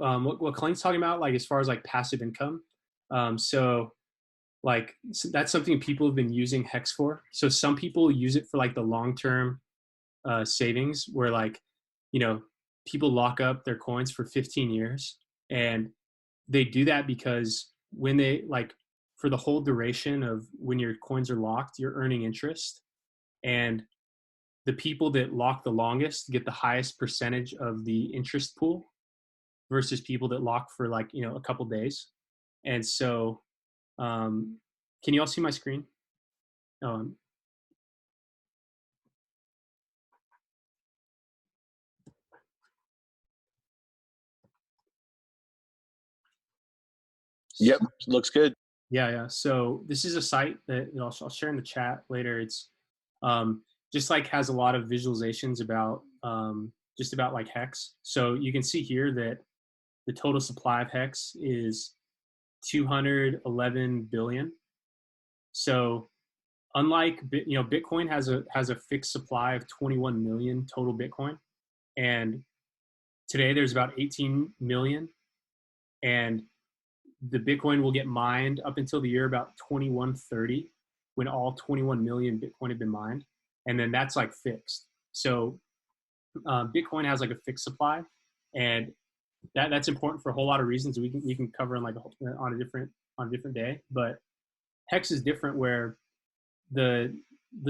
what Colleen's talking about, like as far as like passive income. So like that's something people have been using Hex for. So some people use it for like the long term savings, where like you know people lock up their coins for 15 years, and they do that because when they like for the whole duration of when your coins are locked, you're earning interest, and the people that lock the longest get the highest percentage of the interest pool versus people that lock for like a couple days. And so um, can you all see my screen? um, Yep, looks good. yeah, so this is a site that I'll share in the chat later. It's just like has a lot of visualizations about just about like Hex. So you can see here that the total supply of Hex is 211 billion. So unlike Bitcoin has a fixed supply of 21 million total Bitcoin, and today there's about 18 million, and the Bitcoin will get mined up until the year about 2130, when all 21 million Bitcoin have been mined, and then that's like fixed. So Bitcoin has like a fixed supply, and that's important for a whole lot of reasons we can cover on like on a different day. But Hex is different, where the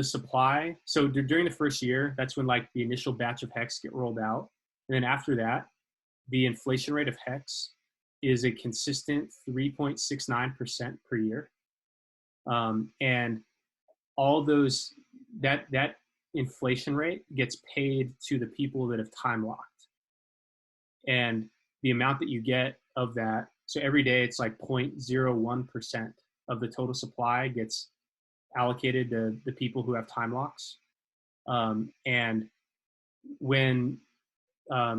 supply. So during the first year, that's when like the initial batch of Hex get rolled out, and then after that, the inflation rate of Hex is a consistent 3.69% per year, and all those that inflation rate gets paid to the people that have time locked, and the amount that you get of that. So every day, it's like 0.01% of the total supply gets allocated to the people who have time locks. And when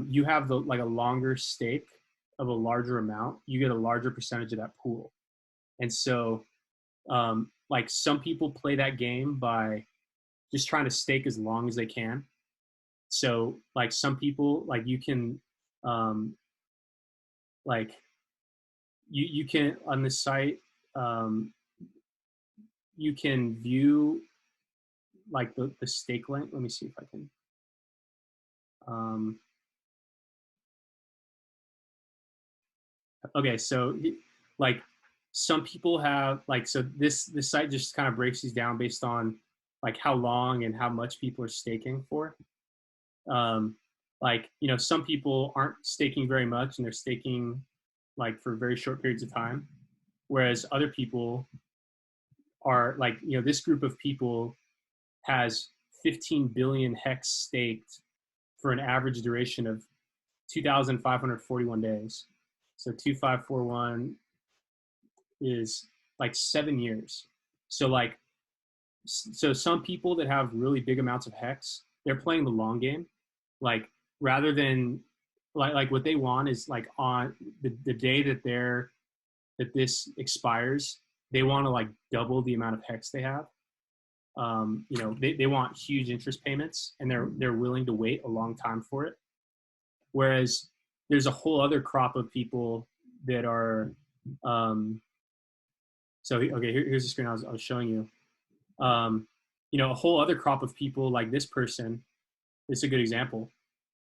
you have like a longer stake of a larger amount, you get a larger percentage of that pool. And so like some people play that game by just trying to stake as long as they can. So like some people, like you can like you can on the site, you can view like the stake length. Let me see if I can. Okay, so like some people have like, so this site just kind of breaks these down based on like how long and how much people are staking for. Like some people aren't staking very much, and they're staking like for very short periods of time, whereas other people are like this group of people has 15 billion Hex staked for an average duration of 2,541 days. So 2541 is like 7 years. So like, so some people that have really big amounts of Hex, they're playing the long game. Like rather than like what they want is like on the day that this expires, they want to like double the amount of Hex they have. They want huge interest payments, and they're willing to wait a long time for it. Whereas there's a whole other crop of people that are so okay, here's the screen I was showing you. A whole other crop of people like this person. This is a good example.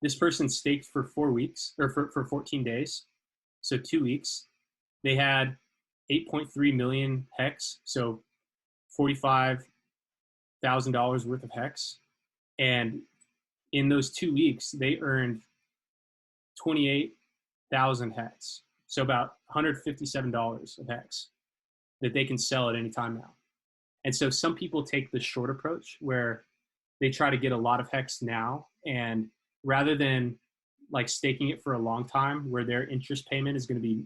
This person staked for 4 weeks, or for 14 days, so 2 weeks. They had 8.3 million Hex, so $45,000 worth of Hex, and in those 2 weeks, they earned 28,000 Hex, so about $157 of Hex that they can sell at any time now. And so some people take the short approach, where they try to get a lot of Hex now, and rather than like staking it for a long time, where their interest payment is going to be,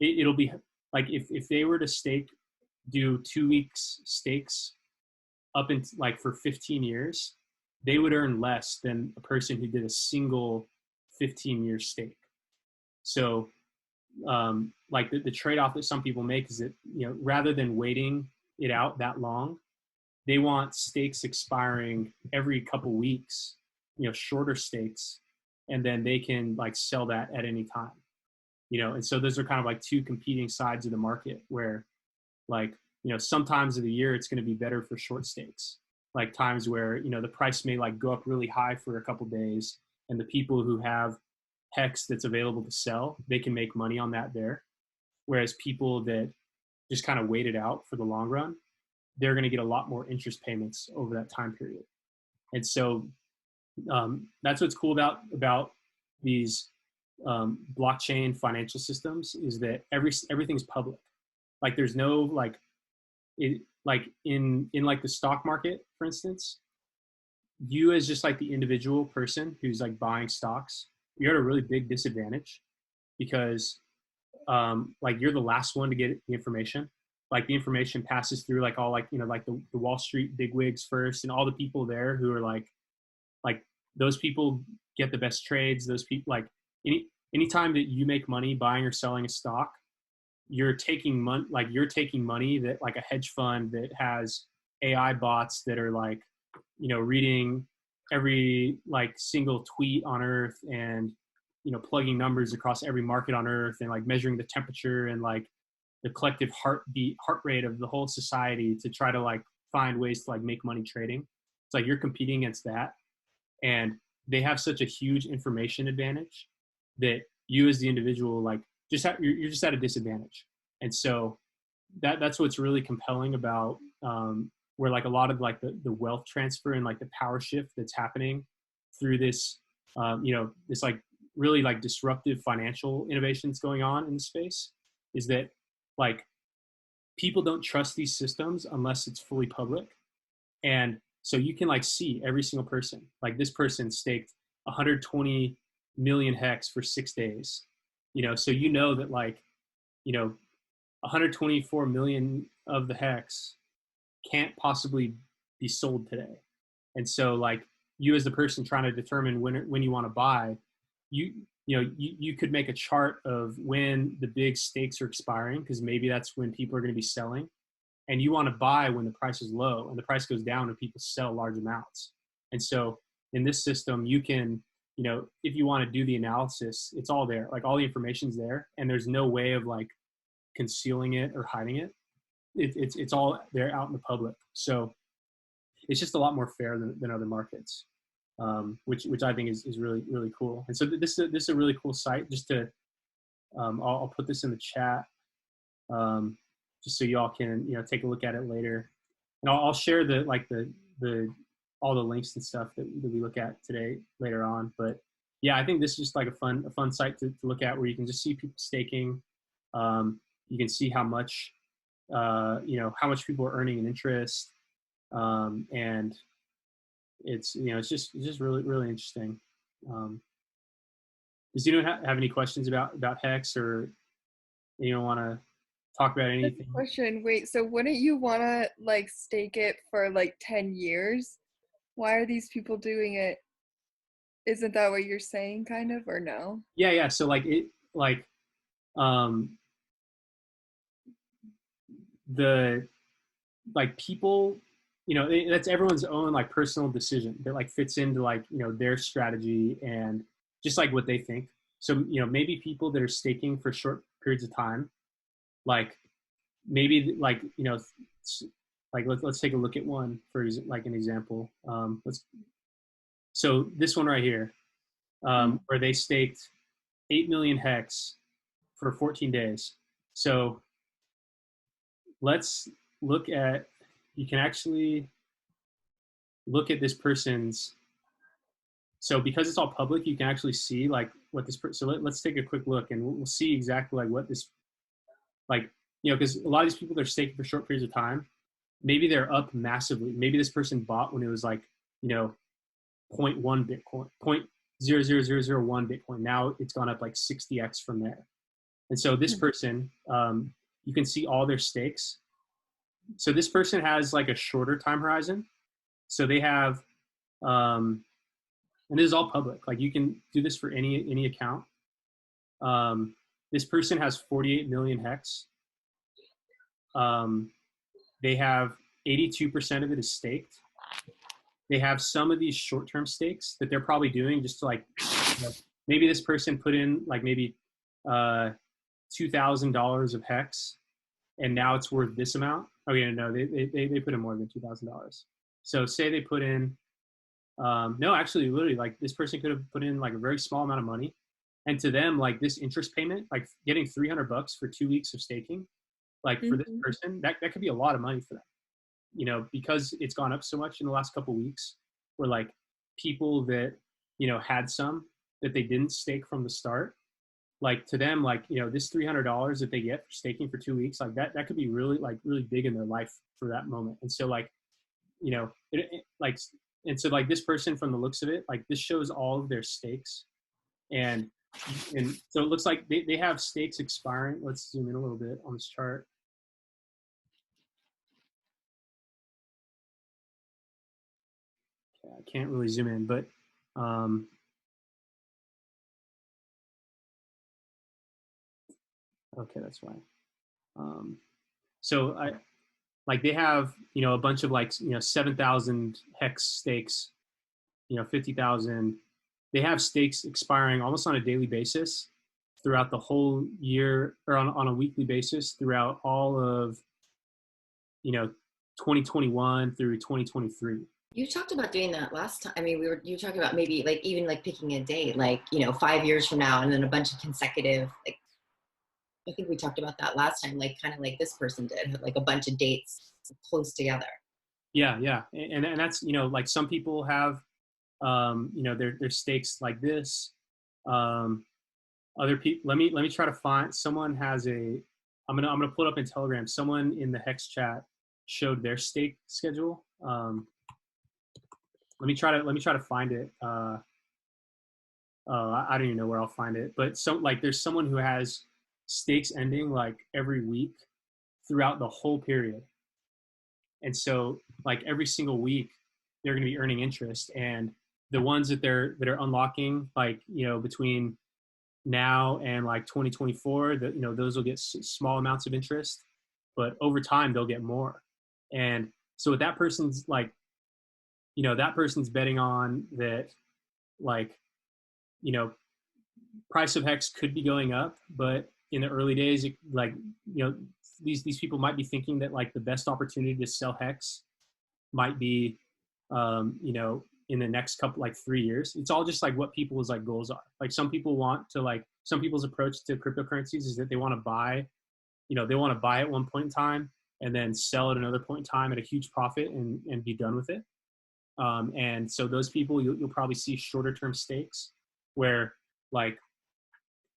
it'll be like if they were to do 2 weeks stakes up in like for 15 years, they would earn less than a person who did a single 15-year stake. So like the trade-off that some people make is that rather than waiting it out that long, they want stakes expiring every couple weeks, shorter stakes, and then they can like sell that at any time. And so those are kind of like two competing sides of the market where, like, sometimes of the year it's going to be better for short stakes, like times where, the price may like go up really high for a couple days, and the people who have hex that's available to sell, they can make money on that there. Whereas people that just kind of wait it out for the long run, they're going to get a lot more interest payments over that time period. And so that's what's cool about these blockchain financial systems, is that everything's public. Like there's no like in like the stock market, for instance, you as just like the individual person who's like buying stocks, you're at a really big disadvantage because like you're the last one to get the information. Like the information passes through like all like, like the Wall Street bigwigs first, and all the people there who are like those people get the best trades. Those people, like anytime that you make money buying or selling a stock, you're taking money that like a hedge fund that has AI bots that are like, reading every like single tweet on earth, and plugging numbers across every market on earth, and like measuring the temperature and like the collective heart rate of the whole society to try to like find ways to like make money trading. It's like you're competing against that, and they have such a huge information advantage that you as the individual, like you're just at a disadvantage. And so that's what's really compelling about where like a lot of like the wealth transfer and like the power shift that's happening through this this like really like disruptive financial innovations going on in the space, is that like people don't trust these systems unless it's fully public. And so you can like see every single person, like this person staked 120 million hex for 6 days, so that like 124 million of the hex can't possibly be sold today. And so like you as the person trying to determine when you want to buy, you could make a chart of when the big stakes are expiring, because maybe that's when people are going to be selling, and you want to buy when the price is low and the price goes down and people sell large amounts. And so in this system, you can, if you want to do the analysis, it's all there, like all the information's there, and there's no way of like concealing it or hiding it. It's all there out in the public. So it's just a lot more fair than other markets, which I think is really, really cool. And so this is a really cool site. Just to, I'll put this in the chat, just so y'all can take a look at it later, and I'll share the all the links and stuff that we look at today later on. But yeah, I think this is just like a fun site to look at, where you can just see people staking. You can see how much how much people are earning in interest, and it's it's just really, really interesting. Does anyone have any questions about Hex, or want to talk about anything? Question. Wait, so wouldn't you want to like stake it for like 10 years? Why are these people doing it? Isn't that what you're saying, kind of, or no? Yeah. So like the like people, that's everyone's own like personal decision that like fits into like their strategy and just like what they think. So maybe people that are staking for short periods of time, like maybe like like let's take a look at one for like an example. So this one right here, where they staked 8 million hex for 14 days. So let's look at, you can actually look at this person's, so because it's all public, you can actually see like what this person, so let's take a quick look, and we'll see exactly like what this, like, because a lot of these people, they're staking for short periods of time. Maybe they're up massively. Maybe this person bought when it was like, 0.1 Bitcoin, 0.00001 Bitcoin. Now it's gone up like 60x from there. And so this person, you can see all their stakes. So this person has like a shorter time horizon. So they have, and this is all public. Like you can do this for any account. This person has 48 million hex. They have 82% of it is staked. They have some of these short-term stakes that they're probably doing just to like, maybe this person put in like maybe $2,000 of hex, and now it's worth this amount. Oh yeah, no, they put in more than $2,000. So say they put in, no, actually, literally, like this person could have put in like a very small amount of money, and to them, like this interest payment, like getting $300 for 2 weeks of staking, like for this Mhm. person, that could be a lot of money for them. Because it's gone up so much in the last couple of weeks, where like people that had some that they didn't stake from the start, like to them, like this $300 that they get for staking for 2 weeks, like that could be really like really big in their life for that moment. And so like like and so like this person, from the looks of it, like this shows all of their stakes, and so it looks like they have stakes expiring. Let's zoom in a little bit on this chart. Okay, I can't really zoom in, but um, okay, that's why. Um, so I like they have a bunch of like 7,000 hex stakes, 50,000. They have stakes expiring almost on a daily basis throughout the whole year, or on a weekly basis throughout all of you know 2021 through 2023. You talked about doing that last time. I mean, you were talking about maybe like even like picking a date, like 5 years from now, and then a bunch of consecutive. Like I think we talked about that last time, like kind of like this person did, like a bunch of dates close together. Yeah, and that's like some people have their stakes like this. Um, Other people, let me try to find someone has a. I'm gonna pull it up in Telegram. Someone in the Hex chat showed their stake schedule. Let me try to find it. I don't even know where I'll find it, but there's someone who has stakes ending like every week throughout the whole period, and so like every single week they're going to be earning interest, and the ones that are unlocking, like between now and like 2024, that those will get small amounts of interest, but over time they'll get more. And so what that person's like, that person's betting on that, like you know price of hex could be going up, but in the early days, like these people might be thinking that like the best opportunity to sell hex might be in the next couple, like 3 years. It's all just like what people's like goals are. Like some people's approach to cryptocurrencies is that they want to buy, they want to buy at one point in time and then sell at another point in time at a huge profit and be done with it. And so those people, you'll probably see shorter term stakes where like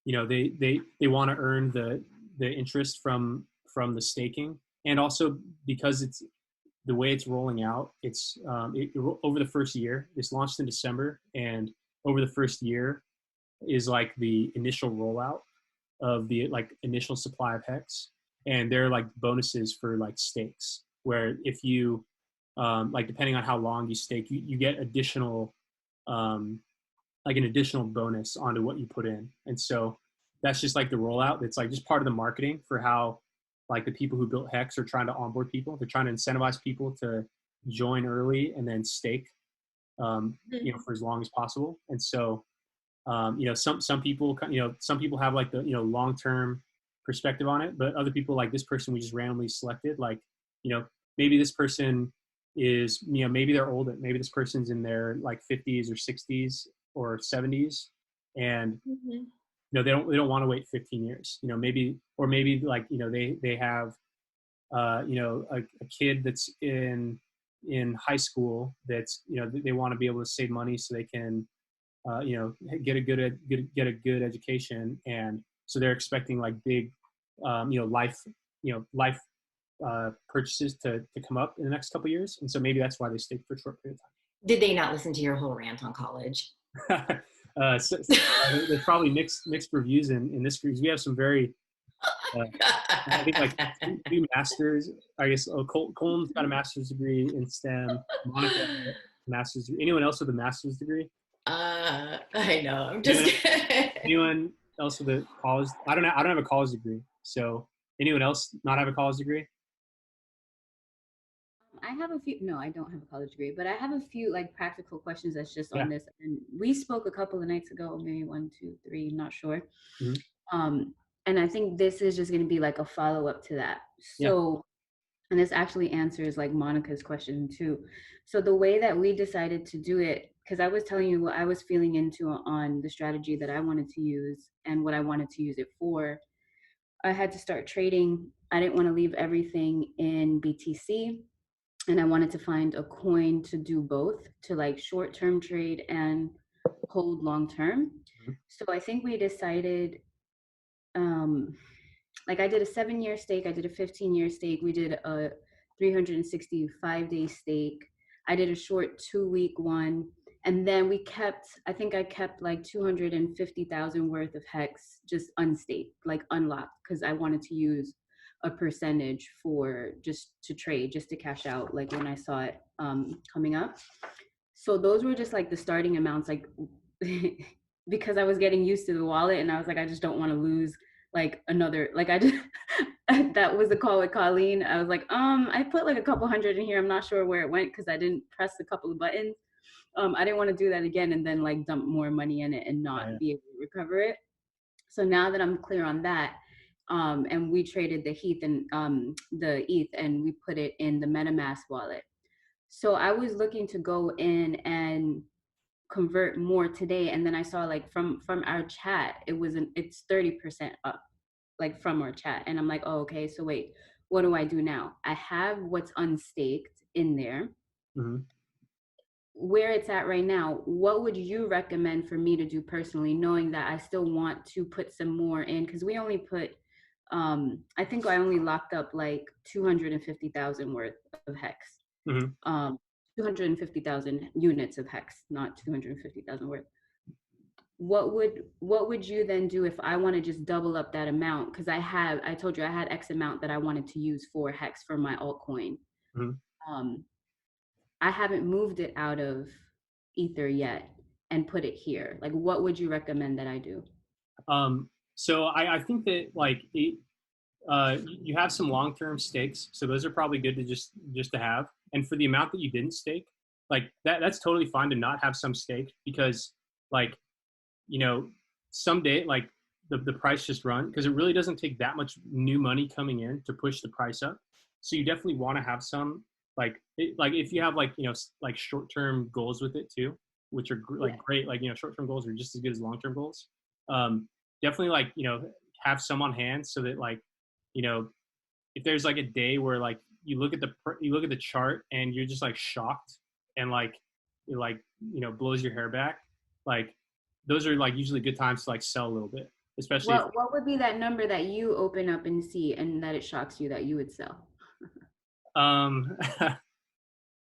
they want to earn the interest from the staking. And also because it's the way it's rolling out, it's over the first year. It's launched in December, and over the first year is like the initial rollout of the like initial supply of hex, and there are like bonuses for like stakes where if you like depending on how long you stake, you get additional like an additional bonus onto what you put in. And so that's just like the rollout. It's like just part of the marketing for how like the people who built Hex are trying to onboard people. They're trying to incentivize people to join early and then stake, for as long as possible. And so, some people, some people have like the, long-term perspective on it, but other people, like this person we just randomly selected, like, maybe this person is, maybe they're older. Maybe this person's in their like 50s or 60s or 70s, and Mhm. they don't want to wait 15 years. Maybe like they have a kid that's in high school that's they want to be able to save money so they can get a good education, and so they're expecting like big life purchases to come up in the next couple of years, and so maybe that's why they stay for a short period Did they not listen to your whole rant on college? of time. There's probably mixed reviews in this group. We have some very I think like two masters. I guess Colin's got a master's degree in STEM. Monica, a master's degree. Anyone else with a master's degree? I know. I'm just Anyone, anyone else with a college? I don't know. I don't have a college degree. So anyone else not have a college degree? I have a few, no, I don't have a college degree, but I have a few like practical questions that's just Yeah. on this. And we spoke a couple of nights ago, maybe one, two, three, not sure. Mm-hmm. And I think this is just going to be like a follow-up to that. Yeah. So, and this actually answers like Monica's question too. So the way that we decided to do it, because I was telling you what I was feeling into on the strategy that I wanted to use and what I wanted to use it for, I had to start trading. I didn't want to leave everything in BTC, and I wanted to find a coin to do both, to like short-term trade and hold long-term. Mhm. So I think we decided, um, like I did a 7-year stake, I did a 15-year stake, we did a 365-day stake, I did a short 2-week one, and then we kept, I think I kept like 250,000 worth of hex just unstaked, like unlocked, because I wanted to use a percentage for just to trade, just to cash out like when I saw it coming up. So those were just like the starting amounts, like because I was getting used to the wallet, and I was like, I just don't want to lose like another, like I just that was the call with Colleen. I was like, I put like a couple hundred in here. I'm not sure where it went because I didn't press a couple of buttons. I didn't want to do that again and then like dump more money in it and not be able to recover it. So now that I'm clear on that, and we traded the ETH and the ETH and we put it in the MetaMask wallet. So I was looking to go in and convert more today, and then I saw like from our chat, it's 30% up, like from our chat, and I'm like, oh, okay, so wait, what do I do now? I have what's unstaked in there. Mm-hmm. Where it's at right now, what would you recommend for me to do personally, knowing that I still want to put some more in? Because we only put, I think I only locked up like 250,000 worth of hex. Mm-hmm. 250,000 units of hex, not 250,000 worth. What would you then do if I want to just double up that amount? Because I told you I had X amount that I wanted to use for hex for my altcoin. Mm-hmm. I haven't moved it out of Ether yet and put it here. Like, what would you recommend that I do? So I think that like you have some long-term stakes, so those are probably good to just to have. And for the amount that you didn't stake, like that's totally fine to not have some stake, because like, you know, someday like the price just run, because it really doesn't take that much new money coming in to push the price up. So you definitely want to have some, like if you have like, you know, like short-term goals with it too, which are like great, like, you know, short-term goals are just as good as long-term goals. Definitely, like, you know, have some on hand so that, like, you know, if there's like a day where like you look at the chart and you're just like shocked, and like it, like, you know, blows your hair back, like those are like usually good times to like sell a little bit, especially if, What would be that number that you open up and see and that it shocks you that you would sell? um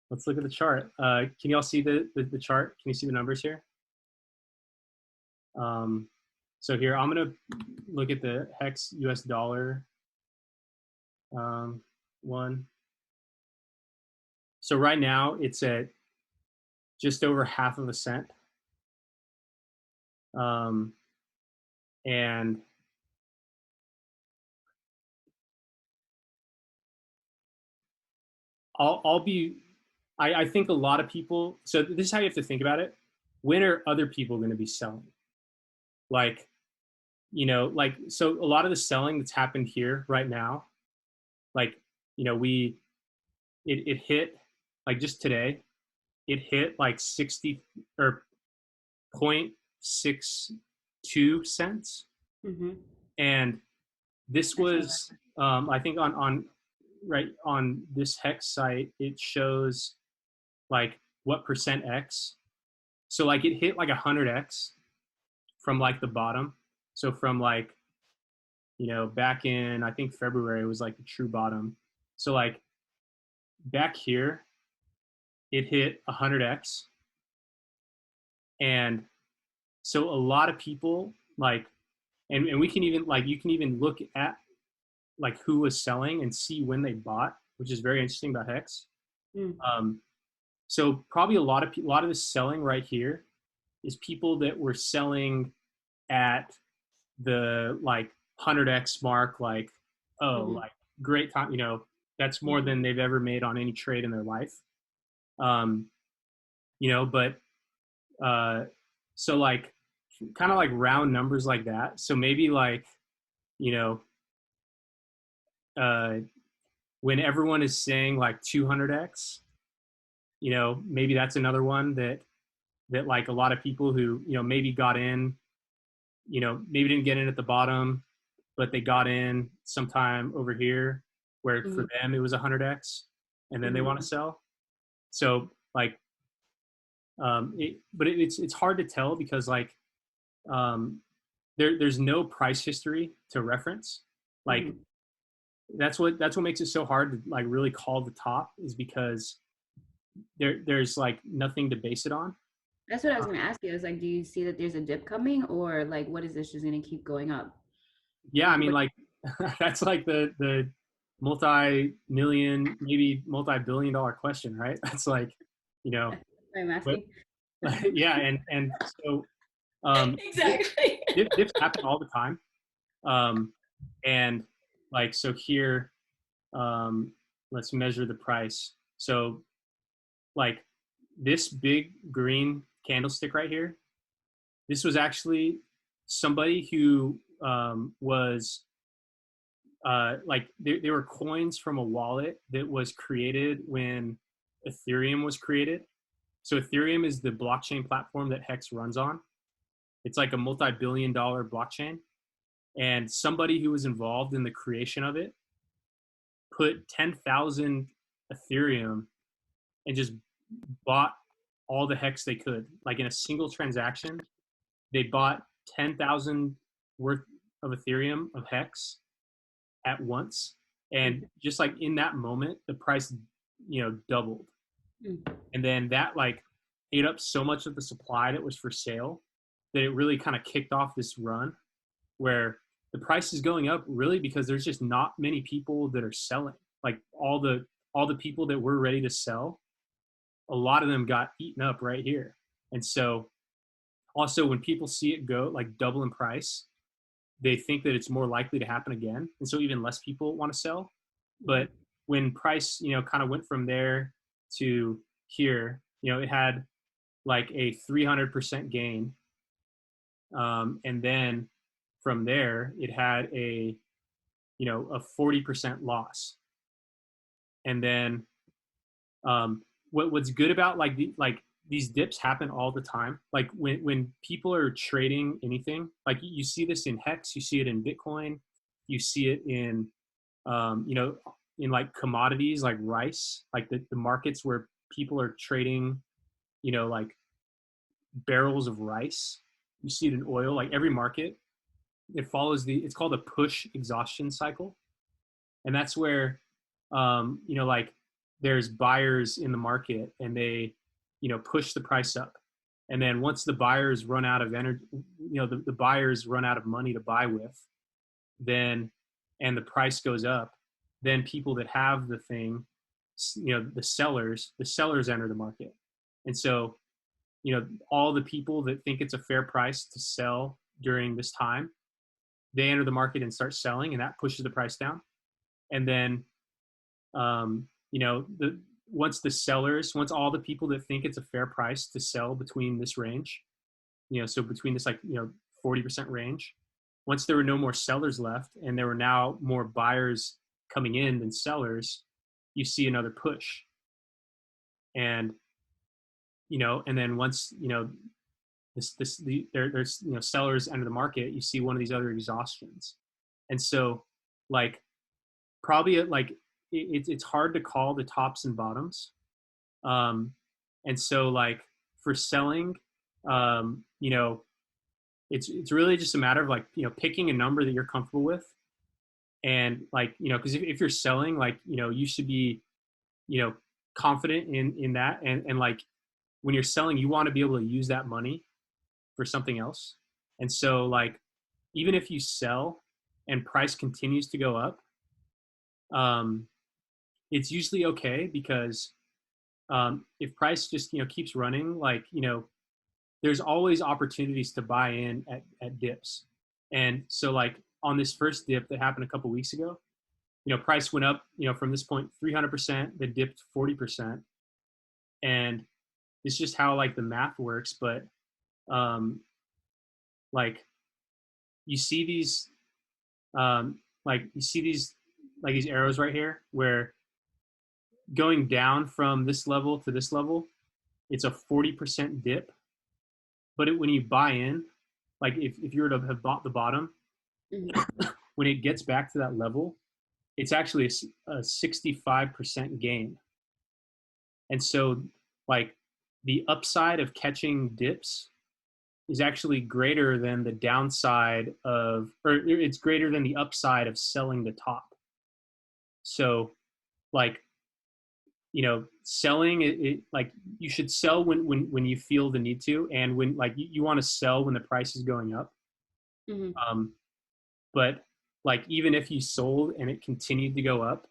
let's look at the chart. Can y'all see the chart? Can you see the numbers here? So here I'm gonna look at the hex US dollar one. So right now it's at just over half of a cent. And I think a lot of people, so this is how you have to think about it. When are other people going to be selling? Like, you know, like, so a lot of the selling that's happened here right now, like, you know, it hit, like just today, it hit like 60 or 0.62 cents. Mm-hmm. And this was, I think on right on this hex site, it shows like what percent X. So like it hit like 100X from like the bottom. So from like, you know, back in, I think February was like the true bottom. So like back here, it hit 100X. And so a lot of people like, and we can even like, you can even look at like who was selling and see when they bought, which is very interesting about Hex. So probably a lot of the selling right here is people that were selling at the like 100X mark, like, oh, like great time, you know, that's more than they've ever made on any trade in their life. You know, but so like kind of like round numbers like that. So maybe like you know, when everyone is saying like 200x, you know, maybe that's another one that like a lot of people who, you know, maybe got in, you know, maybe didn't get in at the bottom, but they got in sometime over here where Mm-hmm. for them it was 100x, and then they Mm-hmm. want to sell. So like, it's hard to tell because like there's no price history to reference. Like Mm-hmm. that's what makes it so hard to like really call the top, is because there's like nothing to base it on. That's what I was going to ask you. I was like, do you see that there's a dip coming, or like, what is this just going to keep going up? Yeah, I mean, What like that's like the multi-million, maybe multi-billion-dollar question, right? That's like, you know, I'm but asking. yeah, and so um, Exactly. dips happen all the time, and like so here, let's measure the price. So like this big green candlestick right here, this was actually somebody who was like they were coins from a wallet that was created when Ethereum was created. So Ethereum is the blockchain platform that Hex runs on. It's like a multi-billion-dollar blockchain, and somebody who was involved in the creation of it put 10,000 Ethereum and just bought all the Hex they could. Like in a single transaction, they bought 10,000 worth of Ethereum of Hex at once, and just like in that moment the price, you know, doubled. Mm-hmm. And then that like ate up so much of the supply that was for sale that it really kind of kicked off this run where the price is going up really because there's just not many people that are selling. Like all the people that were ready to sell, a lot of them got eaten up right here. And so also when people see it go like double in price, they think that it's more likely to happen again, and so even less people want to sell. But when price, you know, kind of went from there to here, you know, it had like a 300% gain, and then from there it had a, you know, a 40% loss. And then what's good about like these dips happen all the time. Like when people are trading anything, like you see this in Hex, you see it in Bitcoin, you see it in you know, in like commodities like rice, like the markets where people are trading, you know, like barrels of rice. You see it in oil, like every market, it follows it's called a push exhaustion cycle. And that's where, you know, like there's buyers in the market and they, you know, push the price up. And then once the buyers run out of energy, you know, the buyers run out of money to buy with, then, and the price goes up, then people that have the thing, you know, the sellers enter the market. And so, you know, all the people that think it's a fair price to sell during this time, they enter the market and start selling, and that pushes the price down. And then, you know, once all the people that think it's a fair price to sell between this range, you know, so between this like, you know, 40% range, once there were no more sellers left and there were now more buyers coming in than sellers, you see another push. And, you know, and then once, you know, there's, you know, sellers enter the market, you see one of these other exhaustions. And so like probably like it's hard to call the tops and bottoms. And so like for selling, you know, it's really just a matter of like, you know, picking a number that you're comfortable with. And like, you know, because if you're selling, like, you know, you should be, you know, confident in that. And like when you're selling, you want to be able to use that money for something else. And so like even if you sell and price continues to go up, um, it's usually okay because if price just, you know, keeps running, like, you know, there's always opportunities to buy in at dips. And so like on this first dip that happened a couple weeks ago, you know, price went up, you know, from this point 300%, then dipped 40%. And it's just how like the math works. But like you see these like you see these arrows right here, where going down from this level to this level, it's a 40% dip. But when you buy in, like if you were to have bought the bottom, when it gets back to that level, it's actually a 65% gain. And so, like, the upside of catching dips is actually greater than the downside of, or it's greater than the upside of selling the top. So, like, selling it, like, you should sell when you feel the need to, and when, like, you want to sell when the price is going up. But like, even if you sold and it continued to go up,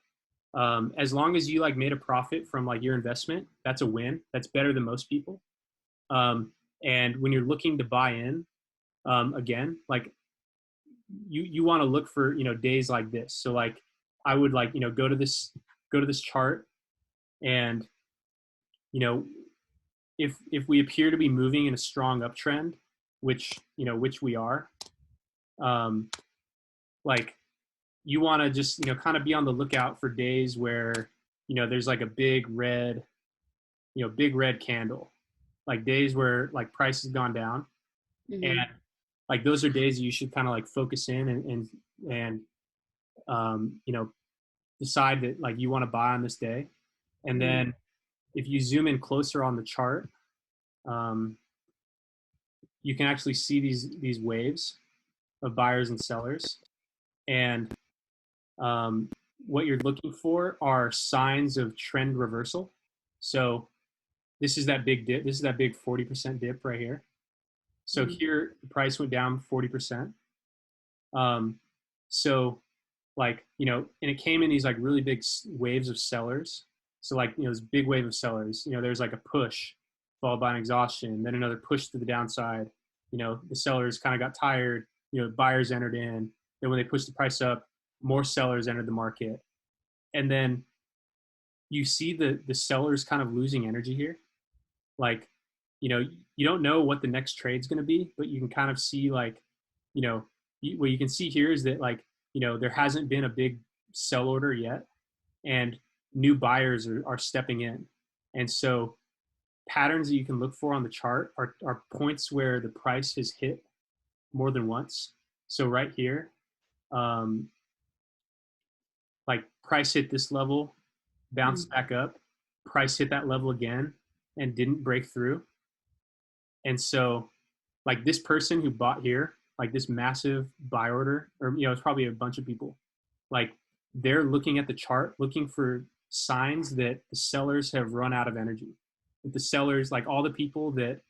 as long as you like made a profit from like your investment, that's a win. That's better than most people. And when you're looking to buy in, again, like, you want to look for, days like this. So like, I would, like, go to this chart, and, if we appear to be moving in a strong uptrend, which we are, like, you want to just, kind of be on the lookout for days where, there's like a big red candle, like days where like price has gone down. And like, those are days that you should kind of like focus in, and decide that like you want to buy on this day. And then if you zoom in closer on the chart, you can actually see these waves of buyers and sellers. And what you're looking for are signs of trend reversal. So this is that big dip. This is that big 40% dip right here. So here the price went down 40%. So like, and it came in these like really big waves of sellers. So like, this big wave of sellers, there's like a push followed by an exhaustion, then another push to the downside. The sellers kind of got tired, buyers entered in. Then when they pushed the price up, more sellers entered the market. And then you see the sellers kind of losing energy here. Like, you don't know what the next trade's going to be, but you can kind of see, like, what you can see here is that, like, there hasn't been a big sell order yet, and new buyers are stepping in. And so patterns that you can look for on the chart are points where the price has hit more than once. So right here, like, price hit this level, bounced back up, price hit that level again and didn't break through. And so, like, this person who bought here, like this massive buy order, or, it's probably a bunch of people, like, they're looking at the chart, looking for signs that the sellers have run out of energy. That the sellers, like all the people that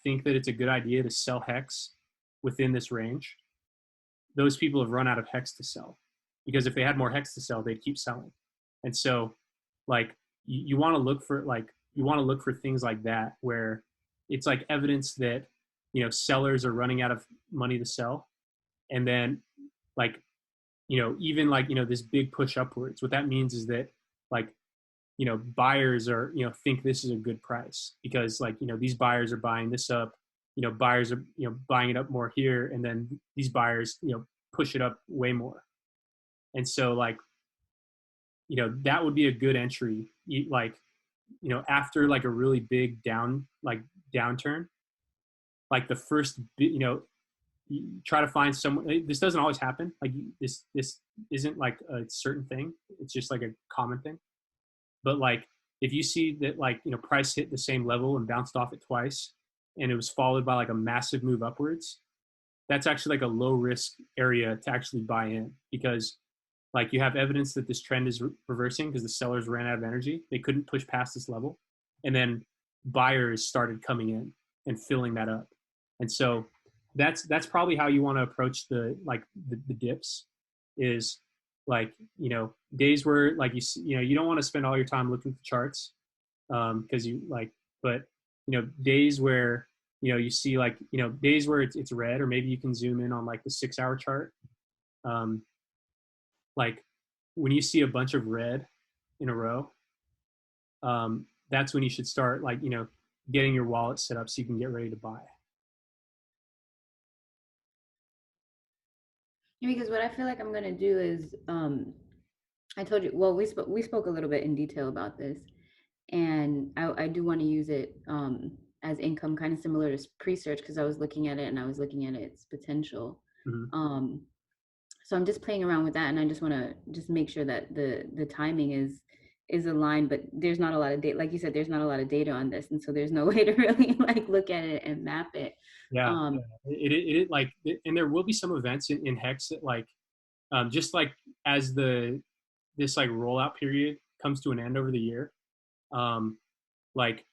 think that it's a good idea to sell HEX within this range, those people have run out of HEX to sell. Because if they had more HEX to sell, they'd keep selling. And so, like, you want to look for things like that, where it's like evidence that, sellers are running out of money to sell. And then, like, even like, this big push upwards, what that means is that, like, buyers are, think this is a good price, because, like, these buyers are buying this up, buyers are, buying it up more here. And then these buyers, push it up way more. And so, like, that would be a good entry, like, after like a really big downturn, like the first, you try to find someone. This doesn't always happen. Like, this isn't like a certain thing. It's just like a common thing. But like, if you see that, like, price hit the same level and bounced off it twice, and it was followed by like a massive move upwards, that's actually like a low risk area to actually buy in, because, like, you have evidence that this trend is reversing because the sellers ran out of energy. They couldn't push past this level. And then buyers started coming in and filling that up. And so that's probably how you want to approach the dips, is like, days where, like, you don't want to spend all your time looking at the charts, because you like, but, days where, you see, like, days where it's red, or maybe you can zoom in on like the 6-hour chart. Like, when you see a bunch of red in a row, that's when you should start, like, getting your wallet set up so you can get ready to buy. Because what I feel like I'm gonna do is, I told you. Well, we spoke a little bit in detail about this, and I do want to use it as income, kind of similar to pre-search, because I was looking at it and I was looking at its potential. Mhm. Um, so I'm just playing around with that, and I just want to just make sure that the timing is aligned. But there's not a lot of data, like you said, there's not a lot of data on this, and so there's no way to really like look at it and map it. Yeah, Um, yeah. It like, and there will be some events in Hex that like, just like as this like rollout period comes to an end over the year, um, like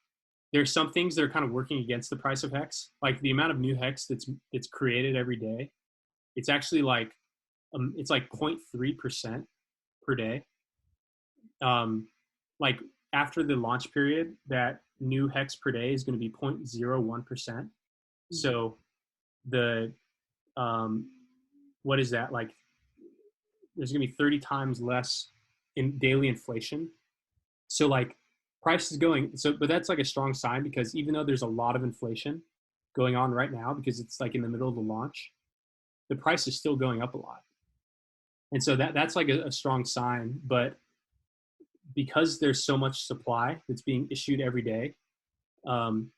there's some things that are kind of working against the price of Hex. Like the amount of new Hex that's created every day, it's actually like it's like 0.3% per day. Um, like after the launch period, that new Hex per day is going to be 0.01%. So the um, what is that like? There's going to be 30 times less in daily inflation. So like price is going so, but that's like a strong sign because even though there's a lot of inflation going on right now because it's like in the middle of the launch, the price is still going up a lot. And so that's like a strong sign. But because there's so much supply that's being issued every day, um,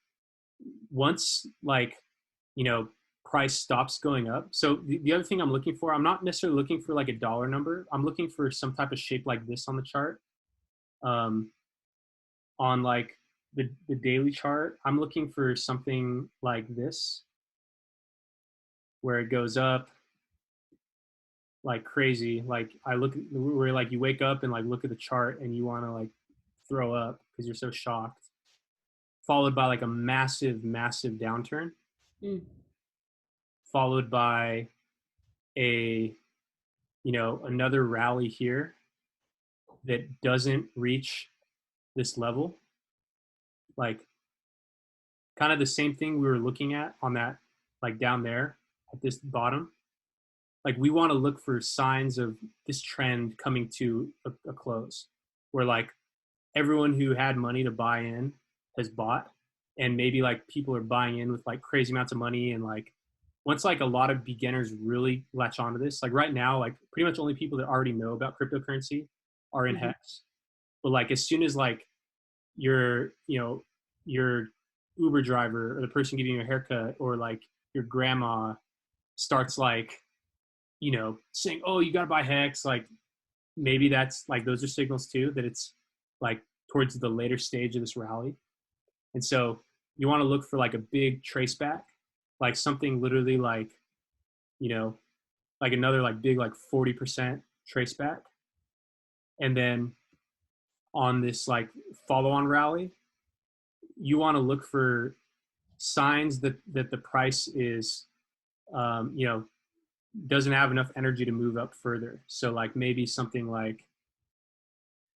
once like you know price stops going up. So the other thing I'm looking for, I'm not necessarily looking for like a dollar number. I'm looking for some type of shape like this on the chart. Um, on like the daily chart, I'm looking for something like this, where it goes up like crazy. Like I look at where like you wake up and like look at the chart and you want to like throw up because you're so shocked. Followed by like a massive, massive downturn, mm, followed by a another rally here that doesn't reach this level. Like kind of the same thing we were looking at on that, like down there at this bottom. Like we want to look for signs of this trend coming to a close, where like everyone who had money to buy in has bought, and maybe like people are buying in with like crazy amounts of money, and like once like a lot of beginners really latch onto this, like right now, like pretty much only people that already know about cryptocurrency are in mhm. Hex. But like as soon as like your your Uber driver or the person giving you a haircut or like your grandma starts like saying, "Oh, you got to buy Hex," like maybe that's like those are signals too that it's like towards the later stage of this rally. And so you want to look for like a big trace back, like something literally like, you know, like another like big like 40% trace back. And then on this like follow on rally, you want to look for signs that the price is um, you know doesn't have enough energy to move up further. So like maybe something like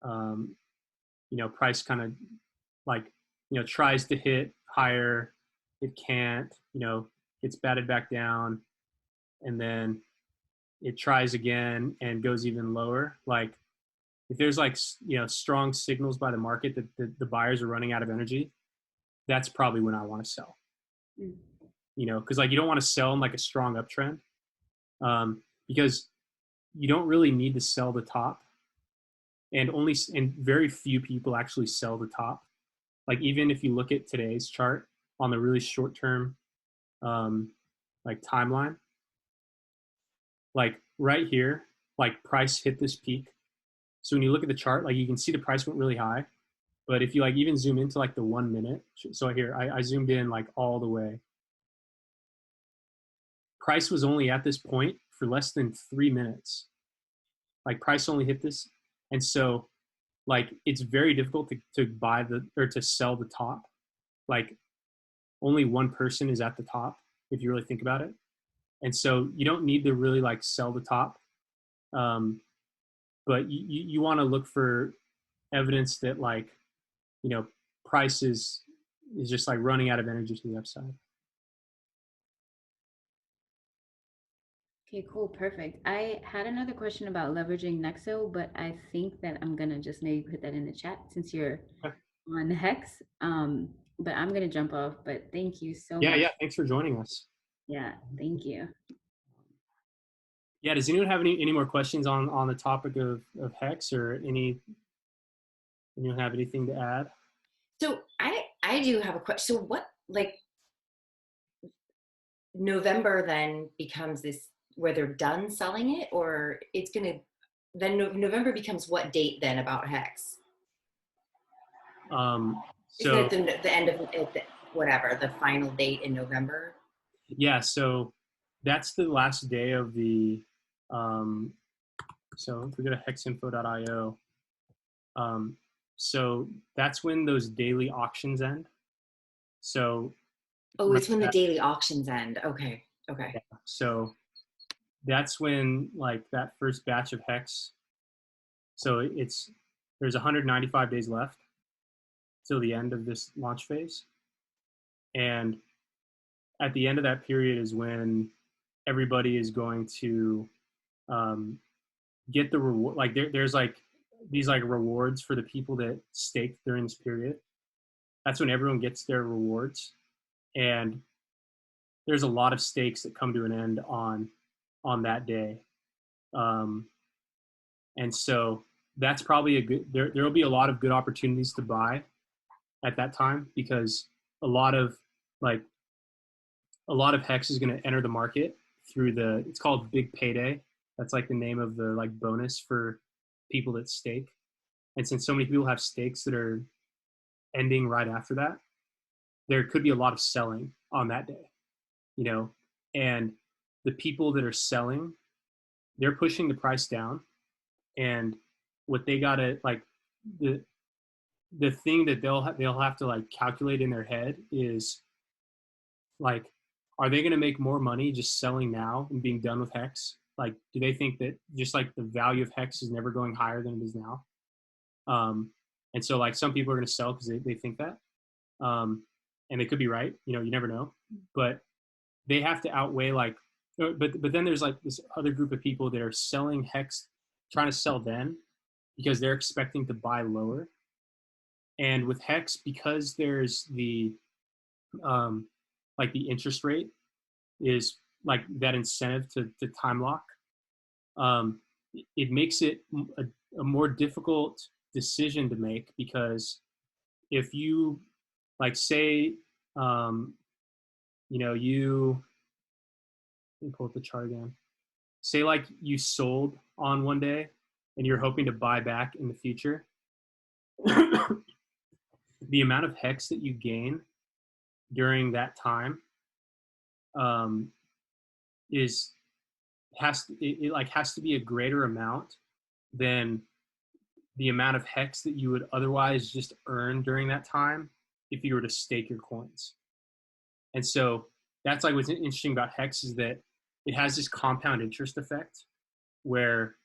um, price kind of like tries to hit higher, it can't, gets batted back down, and then it tries again and goes even lower. Like if there's like strong signals by the market that the buyers are running out of energy, that's probably when I want to sell. Mm. Because like you don't want to sell in like a strong uptrend, because you don't really need to sell the top, and very few people actually sell the top. Like even if you look at today's chart on the really short term like timeline, like right here, like price hit this peak. So when you look at the chart, like you can see the price went really high. But if you like even zoom into like the 1 minute, so here I zoomed in like all the way. Price was only at this point for less than 3 minutes. Like price only hit this, and so like it's very difficult to buy the or to sell the top. Like only one person is at the top if you really think about it, and so you don't need to really like sell the top. Um, but you want to look for evidence that like you know price is just like running out of energy to the upside. Okay, cool, perfect. I had another question about leveraging Nexo, but I think that I'm gonna just maybe put that in the chat since you're Okay. on Hex. But I'm gonna jump off. But thank you so Yeah, much. thanks for joining us. Yeah, thank you. Yeah. Does anyone have any more questions on the topic of hex, or anyone have anything to add? So I do have a question. So what, like, November then becomes this where they're done selling it, or it's gonna then November becomes what date then about hex? Um, Isn't it so the end of whatever the final date in November? yeah, so that's the last day of the. Um, so if we go to hexinfo.io, um, so that's when those daily auctions end. So Oh, right, it's when the daily auctions end. Okay. Okay. yeah, so that's when like that first batch of hex. So it's there's 195 days left till the end of this launch phase, and at the end of that period is when everybody is going to um, get the reward. Like there's like these like rewards for the people that staked during this period. That's when everyone gets their rewards, and there's a lot of stakes that come to an end on that day. Um, and so that's probably a good. There will be a lot of good opportunities to buy at that time, because a lot of like a lot of hex is going to enter the market through the, it's called big payday. That's like the name of the like bonus for people that stake. And since so many people have stakes that are ending right after that, there could be a lot of selling on that day, you know. And the people that are selling, they're pushing the price down. And what they gotta like, the the thing that they'll have to like calculate in their head is like, are they going to make more money just selling now and being done with hex? Like, do they think that just like the value of hex is never going higher than it is now? And so like some people are going to sell because they think that, and they could be right. You know, you never know. But they have to outweigh like, but then there's like this other group of people that are selling hex, trying to sell then because they're expecting to buy lower. And with hex, because there's the um, like the interest rate is like that incentive to time lock, um, it makes it a more difficult decision to make, because if you like say, um, you know, you, let me pull up the chart again. Say like you sold on one day and you're hoping to buy back in the future. The amount of hex that you gain during that time um, is it like has to be a greater amount than the amount of hex that you would otherwise just earn during that time if you were to stake your coins. And so that's like what's interesting about hex is that it has this compound interest effect where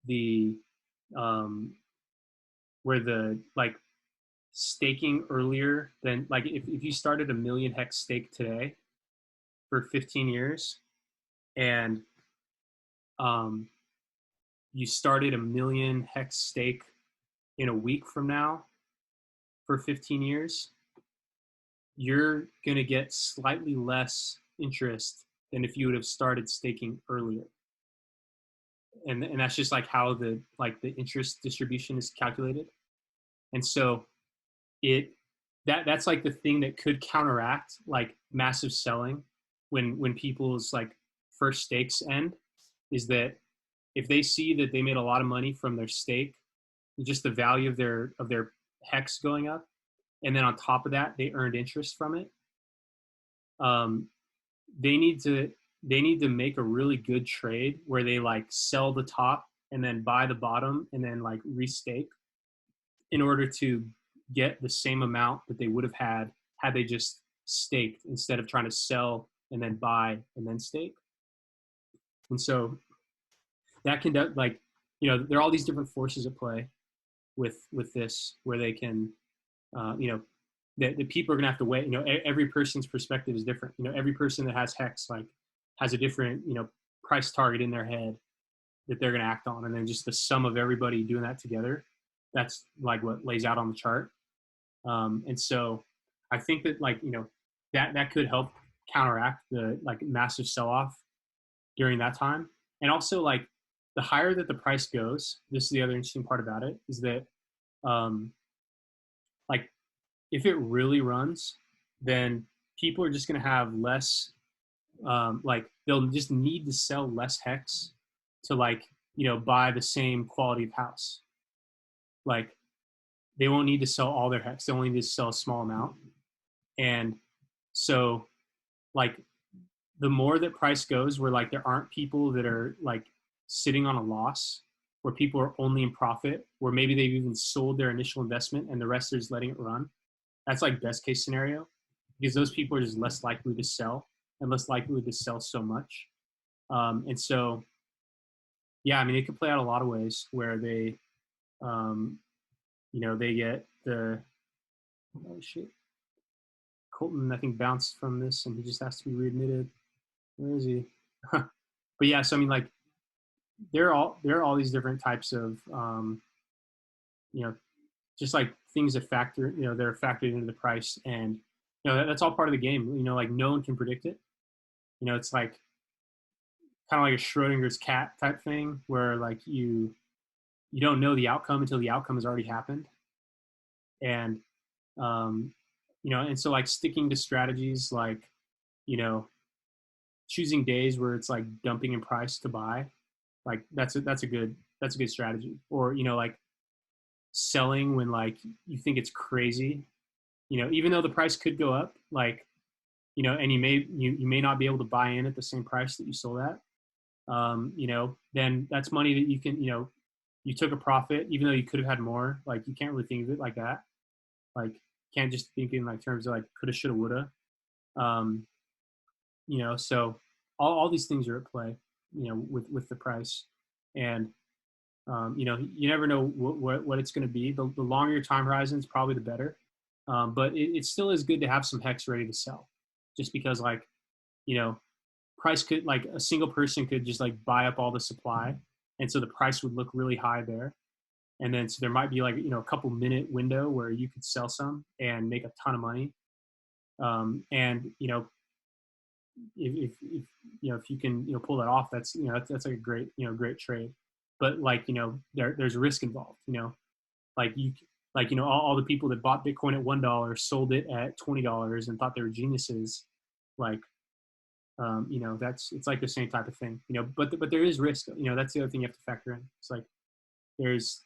the um, where the like staking earlier than like if you started a million hex stake today for 15 years and um, you started a million hex stake in a week from now for 15 years, you're going to get slightly less interest than if you would have started staking earlier. And that's just like how the interest distribution is calculated. And so it that's like the thing that could counteract like massive selling when people's like first stakes end, is that if they see that they made a lot of money from their stake, just the value of their hex going up, and then on top of that they earned interest from it, um, they need to make a really good trade where they like sell the top and then buy the bottom and then like restake in order to get the same amount that they would have had they just staked instead of trying to sell and then buy and then stake. And so that can like, you know, there are all these different forces at play with this where they can you know, the people are going to have to weigh, you know, every person's perspective is different. You know, every person that has hex like has a different, you know, price target in their head that they're going to act on. And then just the sum of everybody doing that together, that's like what lays out on the chart. And so I think that like, you know, that could help counteract the like massive sell-off during that time. And also, like, the higher that the price goes, this is the other interesting part about it, is that like, if it really runs, then people are just going to have less, like, they'll just need to sell less hex to, like, buy the same quality of house. Like, they won't need to sell all their hex. They only need to sell a small amount. And so, like, the more that price goes, where, like, there aren't people that are, like, sitting on a loss, where people are only in profit, where maybe they've even sold their initial investment and the rest are just letting it run. That's, like, best case scenario, because those people are just less likely to sell and less likely to sell so much. And so, yeah, I mean, it could play out a lot of ways where they, they get the, oh shit, Colton, I think, bounced from this and he just has to be readmitted. Where is he? But yeah, so I mean, like, there are all these different types of, just like things that factor, they're factored into the price, and that's all part of the game. Like, no one can predict it. It's like kind of like a Schrodinger's cat type thing, where, like, you don't know the outcome until the outcome has already happened, and and so, like, sticking to strategies like, choosing days where it's like dumping in price to buy, like, that's a good strategy. Or, like, selling when, like, you think it's crazy, even though the price could go up, like, and you may not be able to buy in at the same price that you sold at. Then that's money that you can, you took a profit, even though you could have had more. Like, you can't really think of it like that. Like, can't just think in, like, terms of, like, coulda, shoulda, woulda. So all these things are at play, with the price. And, you never know what it's going to be. The longer your time horizon is, probably the better. But it still is good to have some hex ready to sell, just because, like, price could, like, a single person could just, like, buy up all the supply. And so the price would look really high there. And then, so there might be, like, a couple minute window where you could sell some and make a ton of money. And, if if you can, pull that off, that's, that's like a great, great trade. But, like, there's risk involved, like, all the people that bought Bitcoin at $1, sold it at $20 and thought they were geniuses. Like, it's like the same type of thing, but there is risk, that's the other thing you have to factor in. It's like, there's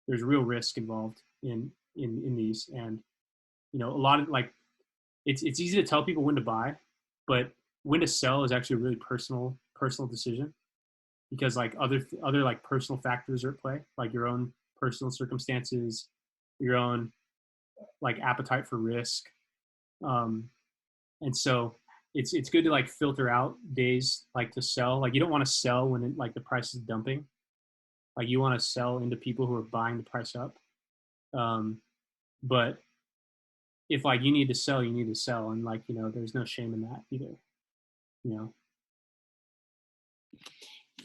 real risk involved in these. And, a lot of, like, it's easy to tell people when to buy, but when to sell is actually a really personal decision, because, like, other like personal factors are at play, like your own personal circumstances, your own, like, appetite for risk. And so it's good to, like, filter out days, like, to sell. Like, you don't want to sell when like the price is dumping. Like, you want to sell into people who are buying the price up. But if, like, you need to sell, you need to sell. And, like, there's no shame in that either,